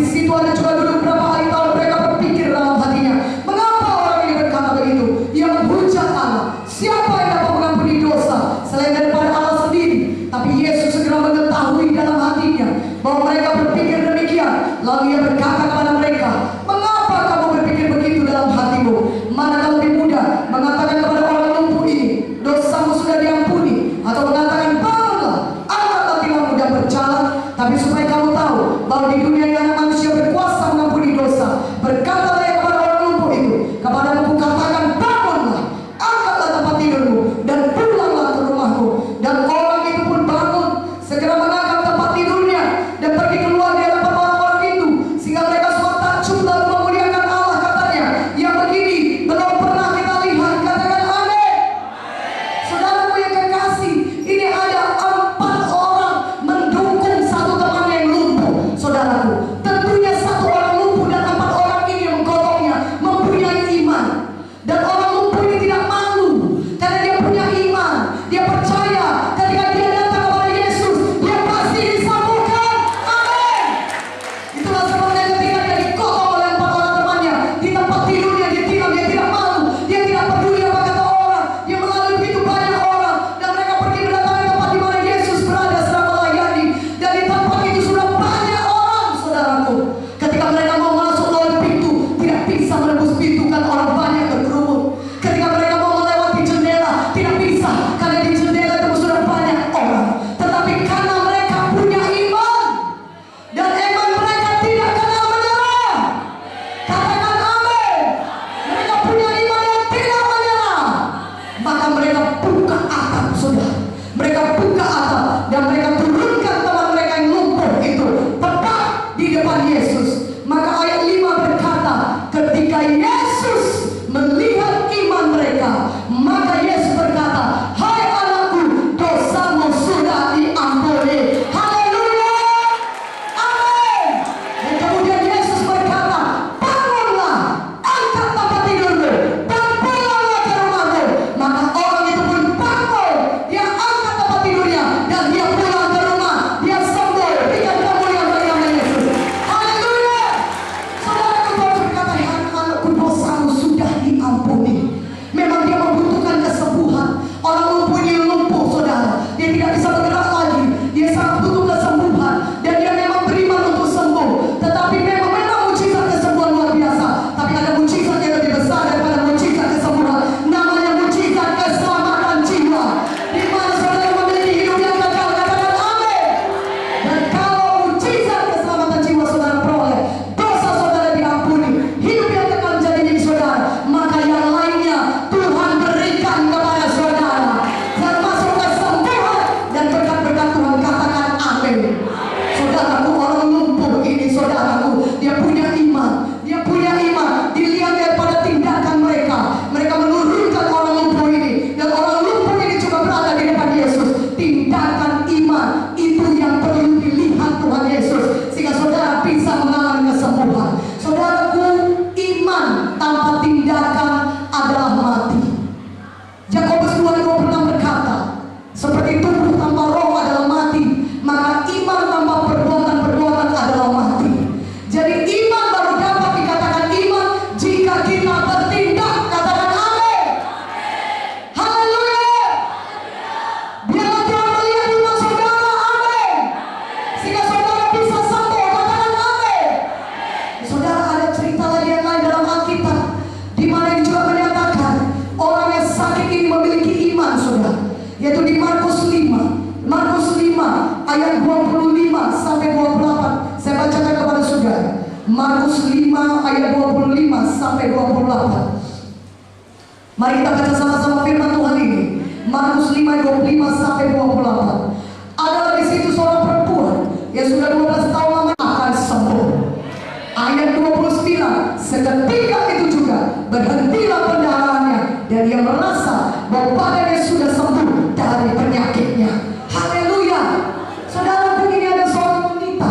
B: situ ada juga duduk berapa hari tahun mereka berpikir dalam hatinya, mengapa orang ini berkata begitu? Ia menghujat Allah. Siapa yang dapat mengampuni dosa selain daripada Allah sendiri? Tapi Yesus segera mengetahui dalam hatinya bahwa mereka berpikir demikian. Lalu ia berkata kepada mereka, mengapa kamu berpikir begitu dalam hatimu? Manakah lebih mudah mengatakan kepada orang lumpuh ini, dosamu sudah diampuni, atau mengatakan, bangunlah, angkatlah tilammu dan berjalan? Tapi supaya kamu tahu bahwa di dunia ini anak manusia berkuasa mengampuni dosa, berkatalah ia kepada orang lumpuh itu, kepadamu kukatakan, bangunlah, angkatlah tempat tidurmu dan pulanglah ke rumahmu. Dan orang itu pun bangun, segera mengangkat tempat tidurnya dan pergi keluar di hadapan orang-orang itu, sehingga mereka semua takjub lalu memuliakan Allah. Katanya, yang begini belum pernah kita lihat. Katakan amin. Saudaraku yang kekasih, ini ada 4 orang mendukung satu temannya yang lumpuh. Saudaraku, tentunya satu orang lumpuh dan 4 orang ini yang menggotongnya mempunyai iman. Dan orang lumpuh ini tidak malu karena dia punya iman. Dia percaya ketika dia datang kepada Yesus, dia pasti disembuhkan. Amin. Itulah sebabnya ketika dia digotong oleh 4 orang temannya di tempat tidurnya, dia tidak malu, dia tidak peduli apa kata orang. Dia melalui begitu banyak orang dan mereka pergi mendatangi tempat di mana Yesus berada sedang melayani. Dan di tempat itu sudah banyak orang, saudaraku. Ketika mereka mau masuk melalui pintu, tidak bisa menembus pintu karena orang banyak berkerumun. Ketika mereka mau melewati jendela, tidak bisa karena di jendela itu sudah banyak orang. Tetapi karena mereka punya iman, dan iman mereka tidak kenal menyerah. Katakan amin. Mereka punya iman yang tidak menyerah. Maka mereka buka atap, saudara. Mereka buka atap dan mereka turunkan teman mereka yang lumpuh itu tepat di depan Yesus. Maka ayat 5 berkata, ketika Yesus melihat iman mereka, maka Yesus berkata, hai anakku, dosamu sudah diampuni. Haleluya. Amin. Dan kemudian Yesus berkata, bangunlah, angkat tempat tidurmu dan pulanglah ke rumahmu. Maka orang itu pun bangun, dia angkat tempat tidurnya dan dia pulang ke rumah. Dia sembuh. Berikan kemuliaan bagi nama Yesus. Haleluya. Saudaraku, Tuhan berkata, hai anakku, dosamu sudah diampuni. Memang dia membutuhkan kesembuhan. Orang lumpuh ini lumpuh, saudara. Dia tidak bisa bergerak lagi. Dia sangat butuh kesembuhan dan dia memang beriman untuk sembuh. Tetapi memang mujizat kesembuhan luar biasa. Tapi ada mujizat yang lebih besar daripada mujizat kesembuhan. Namanya mujizat keselamatan jiwa. Di mana saudara memiliki hidup yang kekal. Katakan amin. Dan kalau mujizat keselamatan jiwa saudara peroleh, dosa saudara diampuni, hidup yang kekal menjadi milik saudara, maka yang lainnya Tuhan berikan kepada saudara, termasuk kesembuhan dan berkat-berkat Tuhan. Katakan amin. Saudaraku, orang lumpuh ini, saudaraku, dia punya iman. Dia punya iman. Dilihat daripada tindakan mereka. Mereka menurunkan orang lumpuh ini, dan orang lumpuh ini juga berada di depan Yesus. Tindakan iman itu yang perlu dilihat Tuhan Yesus, sehingga saudara bisa mengalami kesembuhan. Saudaraku, iman tanpa tindakan adalah mati. Yakobus 2:26 berkata, seperti tubuh tanpa roh adalah mati, maka iman tanpa perbuatan-perbuatan adalah mati. Jadi iman baru dapat dikatakan iman jika kita bertindak. Katakan amin. Haleluya. Biarlah Tuhan melihat iman saudara. Amin. Sehingga saudara bisa sembuh. Katakan amin. Saudara, ada cerita lagi yang lain dalam Alkitab, di mana yang juga menyatakan orang yang sakit ini memiliki iman, saudara. Yaitu di Markus 5. Markus 5 ayat 25 sampai 28. Saya bacakan kepada saudara. Markus 5 ayat 25 sampai 28. Mari kita baca sama-sama firman Tuhan ini. Markus 5 ayat 25 sampai 28. Ada di situ seorang perempuan yang sudah 12 tahun lama akan sembuh. Ayat 29. Seketika itu juga berhentilah pendarahannya dan dia merasa bahwa badannya sudah sembuh dari penyakitnya. Haleluya. Saudara, begini, ada seorang wanita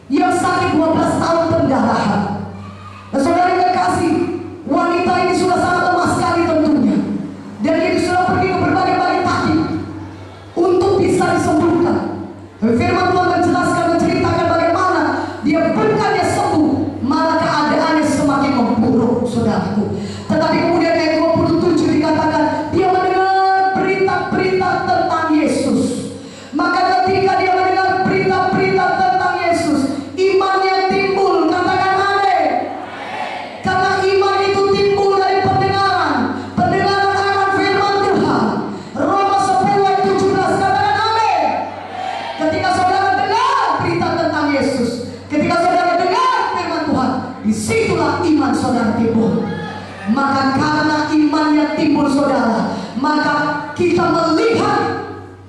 B: yang sakit 12 tahun pendarahan. Dan saudara yang kekasih, wanita ini sudah sangat lemah sekali tentunya. Dan dia sudah pergi ke berbagai-bagai taktik untuk bisa disembuhkan. Firman Tuhan menjelaskan, menceritakan bagaimana dia bukannya sembuh Yesus, ketika saudara dengar firman Tuhan, disitulah iman saudara timbul. Maka karena iman yang timbul saudara, maka kita melihat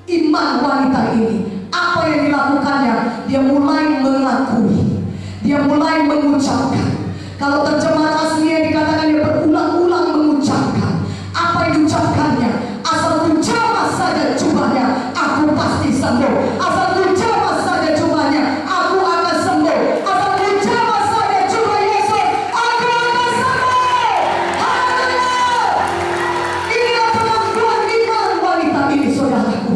B: iman wanita ini. Apa yang dilakukannya? Dia mulai mengakui, dia mulai mengucapkan. Kalau terjemahan aslinya dikatakan dia berulang-ulang mengucapkan. Apa yang diucapkannya? Asal ku jamah saja jubahnya, aku pasti sembuh. Asal ku jamah saja jubahnya, aku akan sembuh. Asal ku jamah saja jubah Yesus, aku akan sembuh. Haleluya! Inilah pengakuan iman wanita ini, saudaraku.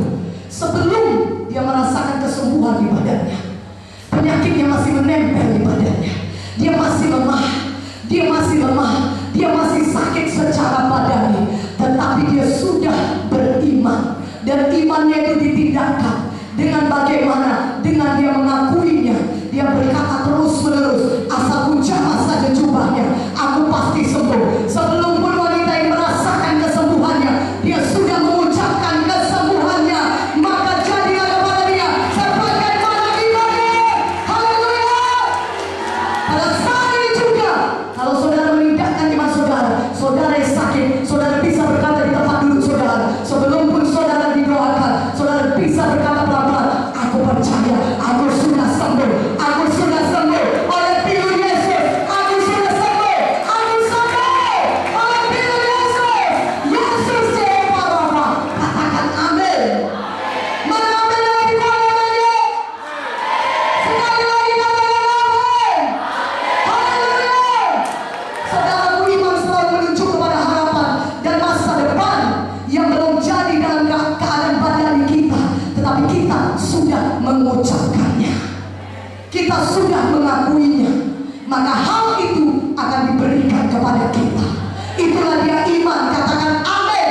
B: Sebelum dia merasakan kesembuhan di badannya, penyakitnya masih menempel di badannya. Dia masih lemah, dia masih lemah, dia masih sakit secara badani, tetapi dia sudah beriman. Dan imannya itu ditindakkan dengan bagaimana? Dengan dia mengakuinya. Dia berkata terus menerus, asal ku jamah saja jubahnya, aku pasti sembuh. Sebelum pun wanita yang merasakan kesembuhannya, dia sudah mengucapkan kesembuhannya. Maka jadilah kepada dia sebagaimana imannya. Haleluya! Pada saat ini juga, kalau saudara menindakkan iman saudara, saudara yang sakit, saudara bisa berkata di tempat duduk saudara. Sebelum pun saudara didoakan, saudara bisa berkata pelan-pelan, aku percaya, aku sudah sembuh, aku sudah sembuh oleh pilu Yesus, aku sudah sembuh, aku sembuh oleh pilu Yesus. Yesus Jehovah Rafa. Katakan amin. Mana amin yang di dalamnya? Sekali lagi katakan amin. Haleluya. Saudaraku, iman selalu menuju kepada harapan dan masa depan yang belum jadi dalam keadaan badani kita, tetapi kita sudah mengucapkannya, kita sudah mengakuinya, maka hal itu akan diberikan kepada kita. Itulah dia iman. Katakan amin.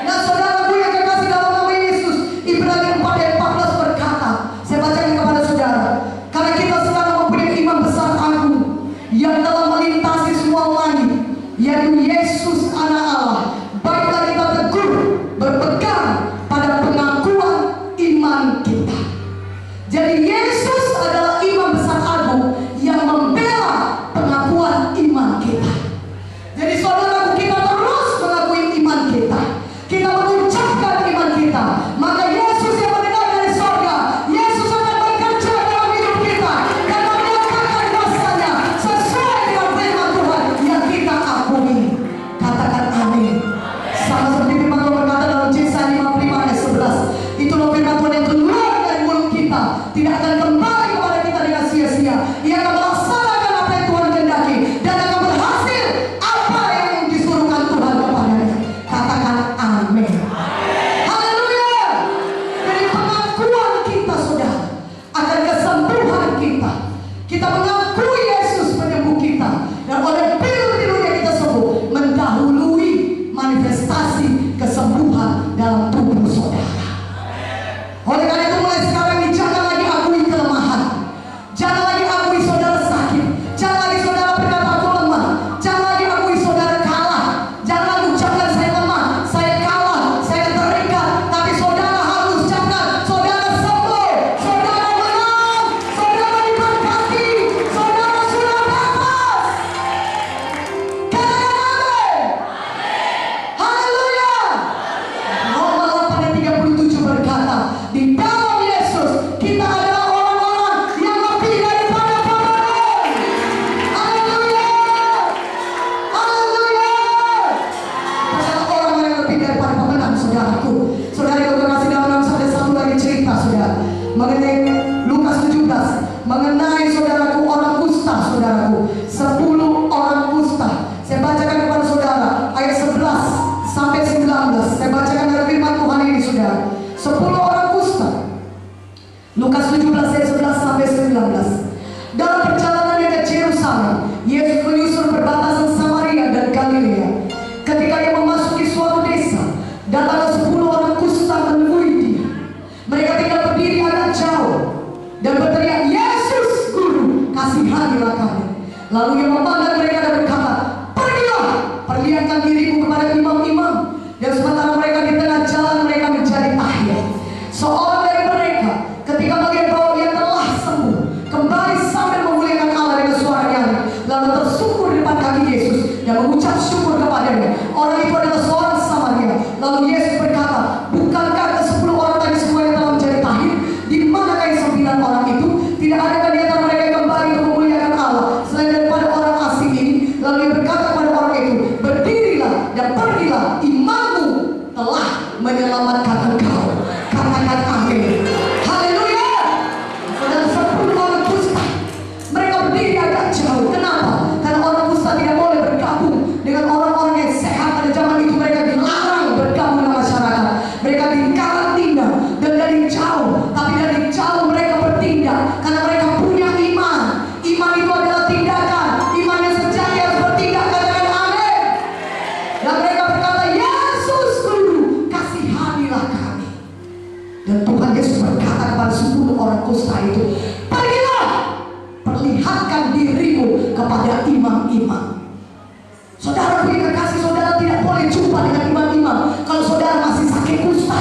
B: Nah saudaraku yang kekasih dalam nama Yesus, Ibrani 4 ayat 14 berkata, saya bacakan kepada saudara, karena kita sekarang mempunyai iman besar agung yang telah melintasi semua langit, yaitu Yesus anak Allah. Baiklah kita teguh berpegang pada pengakuan iman kita. Jadi Yesus adalah iman besar agung yang membela pengakuan iman kita. Jadi saudaraku, kita terus mengakui iman kita, kita mengucapkan iman kita, maka Yesus yang mendengar dari sorga, Yesus akan bekerja dalam hidup kita dan menyatakan kuasanya sesuai dengan firman Tuhan yang kita akui. Katakan amin. Sama seperti firman Tuhan berkata dalam Yesaya 55 ayat 11, itulah firman Tuhan yang keluar dari mulut kita, tidak akan kembali kepada kita dengan sia-sia. Ia akan melaksanakan apa yang Tuhan kehendaki dan akan berhasil apa yang disuruhkan Tuhan kepadanya. Katakan amin. Haleluya. Dari pengakuan kita saudara akan kesembuhan kita, kita mengakui Yesus penyembuh kita, dan oleh pilu-pilunya kita sembuh, mendahului manifestasi kesembuhan dalam tubuh saudara. Oleh karena itu mulai sekarang ini jangan lagi akui kelemahan, jangan lagi akui saudara sakit, jangan lagi saudara berkata aku lemah, jangan lagi akui saudara kalah, jangan lagi ucapkan saya lemah, saya kalah, saya terikat, tapi saudara harus ucapkan saudara sembuh, saudara menang, saudara diberkati, saudara sudah bebas. Katakan amin. Haleluya. Roma 8 ayat 37 berkata, di dalam Yesus kita adalah orang-orang yang lebih daripada pemenang. Haleluya. Haleluya. Kita adalah orang yang lebih daripada pemenang, saudaraku. Saudara yang kekasih dalam nama, sampai satu lagi cerita saudara mengenai Lukas 17, mengenai saudaraku orang kusta, saudaraku. 10 orang kusta. Saya bacakan kepada saudara ayat 11 sampai 19. Saya bacakan dari firman Tuhan ini saudara. 10 orang kusta. Lukas 17 ayat 11 sampai 19. Dalam perjalanannya ke Yerusalem, Yesus menyusur perbatasan Samaria dan Galilea. Ketika ia memasuki suatu desa, datanglah 10 orang kusta menemui dia. Mereka tinggal berdiri agak jauh dan berteriak, Yesus Guru, kasihanilah kami. Lalu ia memandang mereka dan berkata, pergilah, perlihatkan dirimu kepada imam-imam. Dan sementara mereka di tengah jalan, mereka menjadi akhir. Seorang dari mereka ketika melihat bahwa ia telah sembuh, kepada imam-imam. Saudara punya kekasih, saudara tidak boleh jumpa dengan imam-imam kalau saudara masih sakit kusta.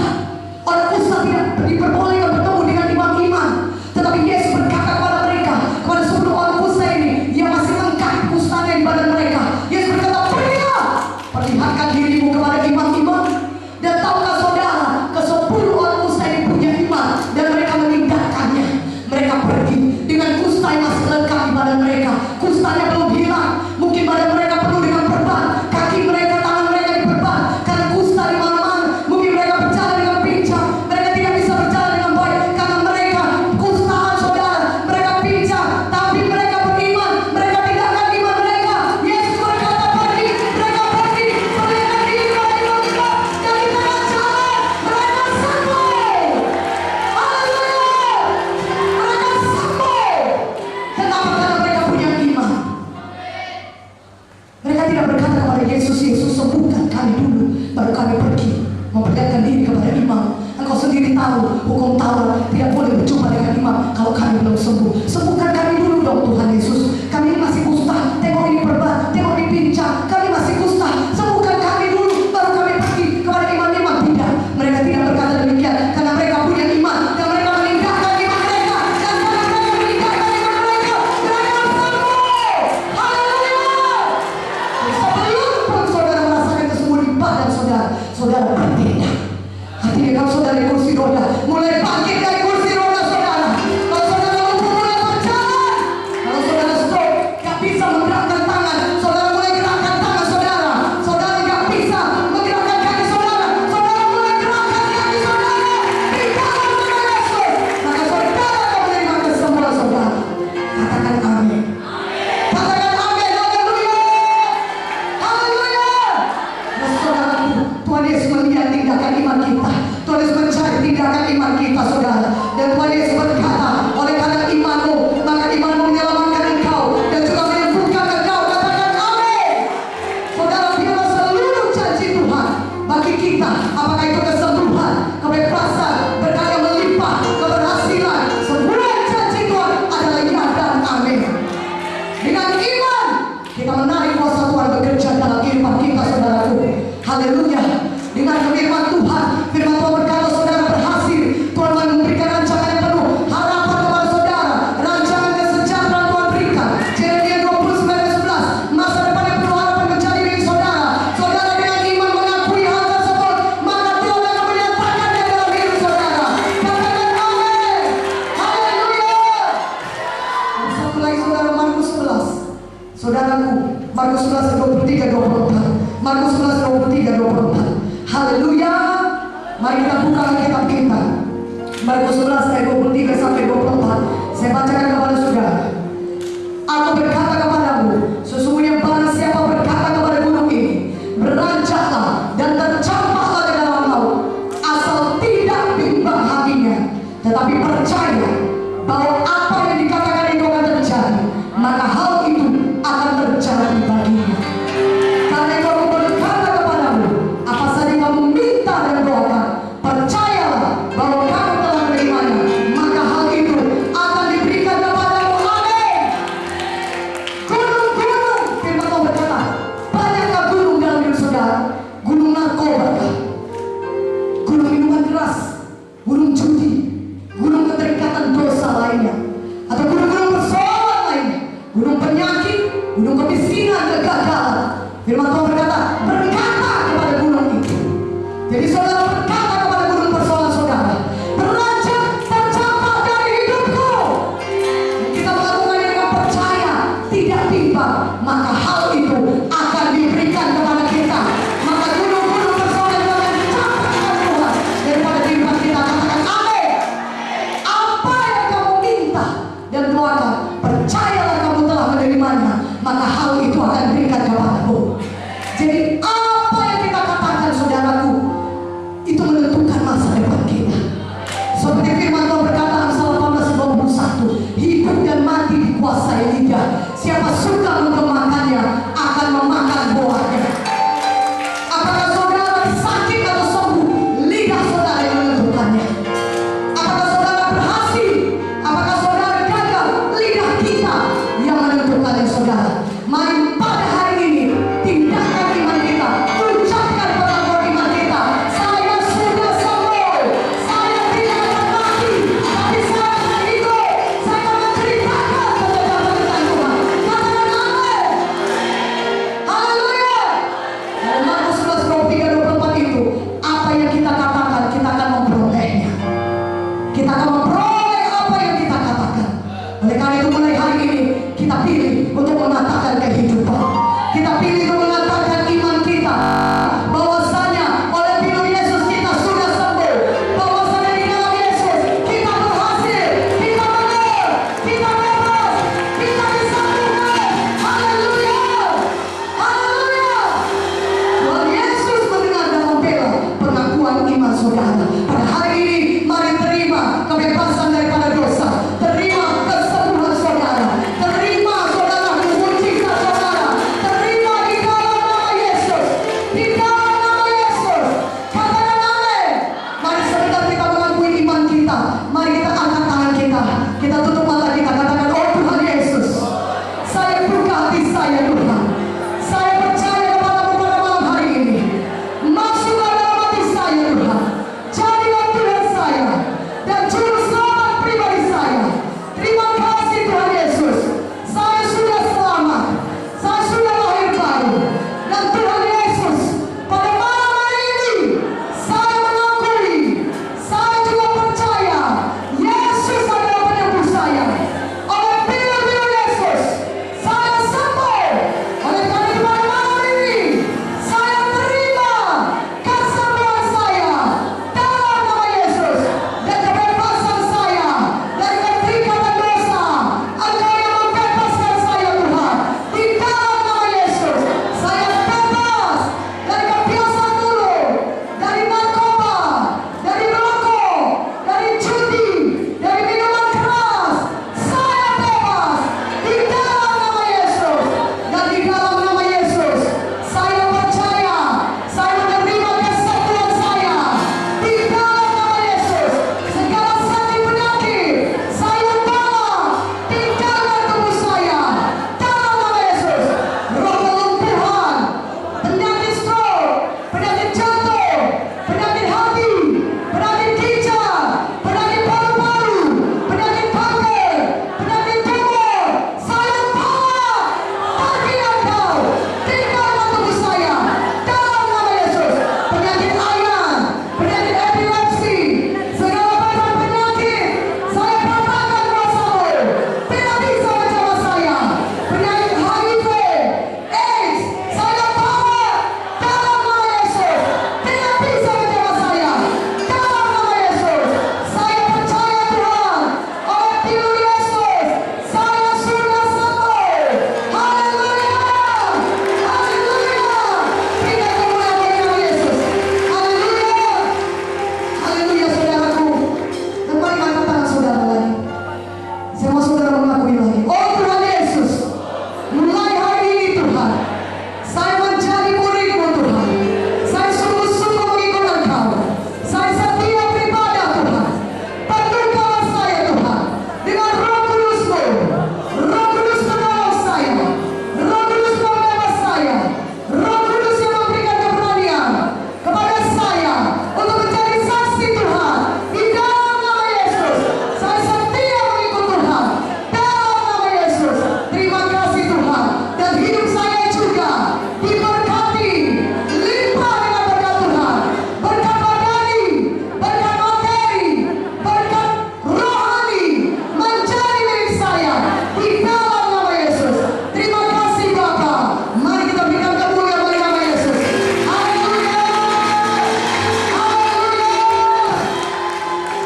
B: Orang kusta tidak diperbolehkan bertemu dengan imam-imam. Tetapi Yesus berkata kepada mereka, kepada 10 orang kusta ini yang masih lengkap kustanya di badan mereka, Yesus berkata, pergilah, perlihatkan dirimu kepada imam-imam. Dan tahukah saudara, ke-10 orang kusta ini punya iman dan mereka meninggalkannya. Mereka pergi dengan kusta yang masih lengkap di badan mereka. Kustanya belum hilang. Mungkin badan mereka penuh dengan perban, kaki mereka, tangan mereka diperban karena kusta di mana-mana. Mungkin mereka berjalan dengan pincang, mereka tidak bisa berjalan dengan baik karena mereka kustaan, saudara. Mereka pincang, tapi mereka beriman. Mereka tinggalkan iman mereka. Yesus berkata pergi, mereka pergi, perlihatkan diri kepada imam-imam, dan di tengah jalan mereka sampai. Haleluya, mereka sampai. Kenapa? Karena mereka punya iman. Mereka tidak berkata kepada Yesus, Yesus sembuhkan kami dulu, baru kami pergi memperlihatkan diri kepada imam. Engkau sendiri tahu, hukum Taurat tidak boleh berjumpa dengan imam kalau kami belum sembuh. Sembuhkan kami dulu dong Tuhan Yesus. Kami ini masih kusta, tengok ini perban, tengok ini pincang, kami masih kusta. Sembuhkan kami dulu, baru kami pergi kepada imam-imam. Tidak, mereka tidak berkata demikian karena mereka punya iman dan mereka meninggalkan iman mereka. Dan karena mereka meninggalkan iman mereka, mereka sembuh. Haleluya. Sebelum pun saudara merasakan kesembuhan di badan saudara, saudara bertindak. Hatinya kalau saudara di kursi roda, mulai bangkit dari kursi roda saudara. Kalau saudara lumpuh, mulai berjalan. Kalau saudara stroke, gak bisa menggerakkan tangan, saudara mulai gerakkan tangan saudara. Saudara gak bisa menggerakkan kaki saudara, saudara mulai gerakkan kaki saudara. Di dalam nama Yesus, maka saudara akan menerima kesembuhan saudara. Katakan amin. Katakan amin. Haleluya. Haleluya. Nah, saudaraku, Tuhan Yesus melihat tindakan iman kita. Tuhan Yesus mencari tindakan iman kita, saudara. Dan Tuhan Yesus berkata, oleh karena imanmu, maka imanmu menyelamatkan engkau dan juga menyembuhkan engkau. Katakan amin. Saudara, biarlah seluruh janji Tuhan bagi kita, apakah itu kesembuhan, kebebasan, berkat yang melimpah, keberhasilan, semua janji Tuhan adalah ya dan amin. Dengan iman kita menarik kuasa Tuhan bekerja dalam kehidupan kita, saudaraku. Haleluya. Dengan firman Tuhan berkata saudara berhasil. Tuhan memberikan rancangan yang penuh harapan kepada saudara. Rancangan kesejahteraan Tuhan berikan. Yeremia 29:11, masa depan yang penuh harapan menjadi milik saudara. Saudara dengan iman mengakui hal tersebut, maka Tuhan akan menyatakannya dalam hidup saudara. Katakan amin. Haleluya. Dan satu lagi saudara, Markus 11. Saudaraku, Markus 11:23-24. Markus 11:23-24. Haleluya. Mari kita buka Alkitab kita. Markus 11:23-24. Saya bacakan kepada saudara. Aku berkata kepadamu, sesungguhnya barang siapa berkata kepada gunung ini, beranjaklah dan tercampaklah ke dalam laut, asal tidak bimbang hatinya, tetapi percaya bahwa apa yang dikatakan itu akan terjadi, maka hal itu akan terjadi baginya. Karena itu aku berkata kepadamu, apa saja kamu minta dan doakan, percayalah bahwa kamu telah menerimanya, maka hal itu akan diberikan kepadamu. Amin. Gunung-gunung, firman Tuhan berkata, banyakkah gunung dalam hidup saudara? Gunung narkoba, gunung minuman keras, gunung judi, gunung keterikatan dosa lainnya, atau gunung-gunung persoalan lainnya, gunung penyakit, gunung kemiskinan, kegagalan. Firman Tuhan berkata, berkata kepada gunung itu. Jadi saudara berkata kepada gunung persoalan saudara, beranjak, tercampak dari hidupku. Kita melakukannya dengan percaya, tidak bimbang, maka hal itu akan diberikan kepada kita. Maka gunung-gunung persoalan itu akan dicampakkan Tuhan daripada kehidupan kita. Katakan amin. Apa yang kamu minta dan doakan, percayalah kamu telah menerimanya, maka hal itu akan diberikan kepadamu. Jadi apa yang kita katakan saudaraku, itu menentukan masa depan kita. Seperti firman Tuhan berkata Amsal 18:21, hidup dan mati dikuasai lidah. Siapa suka memakannya akan memakan buahnya. Apakah saudara sakit atau sembuh, lidah saudara yang menentukannya. Apakah saudara berhasil, apakah saudara gagal, lidah kita yang menentukannya saudara. angkat tangan kita. Kita tutup mata kita, katakan, oh Tuhan Yesus, saya buka hati saya Tuhan. Saya percaya kepadamu pada malam hari ini. Masuklah dalam hati saya Tuhan. Jadilah Tuhan saya dan juru selamat pribadi saya. Terima kasih Tuhan Yesus. Saya sudah selamat. Saya sudah lahir baru. Dan Tuhan Yesus, pada malam hari ini saya mengakui, saya juga percaya Yesus adalah penyembuh saya. Oleh pilihan Yesus saya sembuh. Oleh karena itu pada malam ini saya terima kesembuhan saya dalam nama Yesus, dan kebebasan saya dari keterikatan dosa. Engkau yang membebaskan saya Tuhan. Di dalam nama Yesus saya bebas dari kebiasaan dulu, dari narkoba, dari rokok, dari judi, dari minuman keras. Saya bebas di dalam nama Yesus. Dan di dalam nama Yesus saya percaya saya menerima kesembuhan saya. Di dalam nama Yesus segala sakit penyakit saya tolak tinggalkan tubuh saya. Dalam nama Yesus roh kelumpuhan, penyakit stroke, penyakit jantung, penyakit hati, penyakit ginjal, penyakit paru-paru, penyakit kanker, penyakit tumor, saya tolak. Pergi engkau, tinggalkan tubuh saya. Dalam nama Yesus penyakit ayan, penyakit epilepsi, segala macam penyakit saya katakan kuasamu tidak bisa menjamah saya. Penyakit HIV, AIDS saya tolak. Dalam nama Yesus tidak bisa menjamah saya. Dalam nama Yesus saya percaya Tuhan, oleh pilihan Yesus saya sudah sembuh. Haleluya, haleluya. Berikan kemuliaan bagi nama Yesus. Haleluya, haleluya. Saudaraku, dan mari angkat tangan saudara lagi. Saya mau saudara mengakui lagi, oh Tuhan Yesus, mulai hari ini Tuhan saya menjadi murid-Mu Tuhan. Saya sungguh-sungguh mengikut Engkau. Saya setia beribadah Tuhan. Penuhkanlah saya Tuhan dengan Roh Kudus-Mu. Roh Kudus menolong saya. Roh Kudus membebas saya. Roh Kudus yang memberikan keberanian kepada saya untuk menjadi saksi Tuhan. Di dalam nama Yesus saya setia mengikut Tuhan. Dalam nama Yesus terima kasih Tuhan. Dan hidup saya juga diberkati limpah dengan berkat Tuhan. Berkat badani, berkat materi, berkat rohani menjadi milik saya. Di dalam nama Yesus. Terima kasih Bapa. Mari kita berikan kemuliaan bagi nama Yesus. Haleluya, haleluya.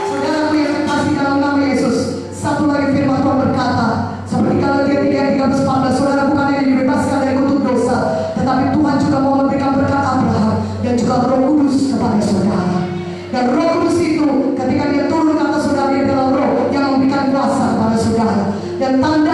B: Saudaraku yang terkasih dalam nama Yesus, satu lagi firman Tuhan berkata, seperti Galatia 3:13-14, saudara bukan hanya dibebaskan dari kutuk dosa, tetapi Tuhan juga mau memberikan berkat Abraham dan juga Roh Kudus kepada saudara. Dan Roh Kudus itu ketika dia turun ke atas saudara, dia adalah Roh yang memberikan kuasa kepada saudara. Dan tanda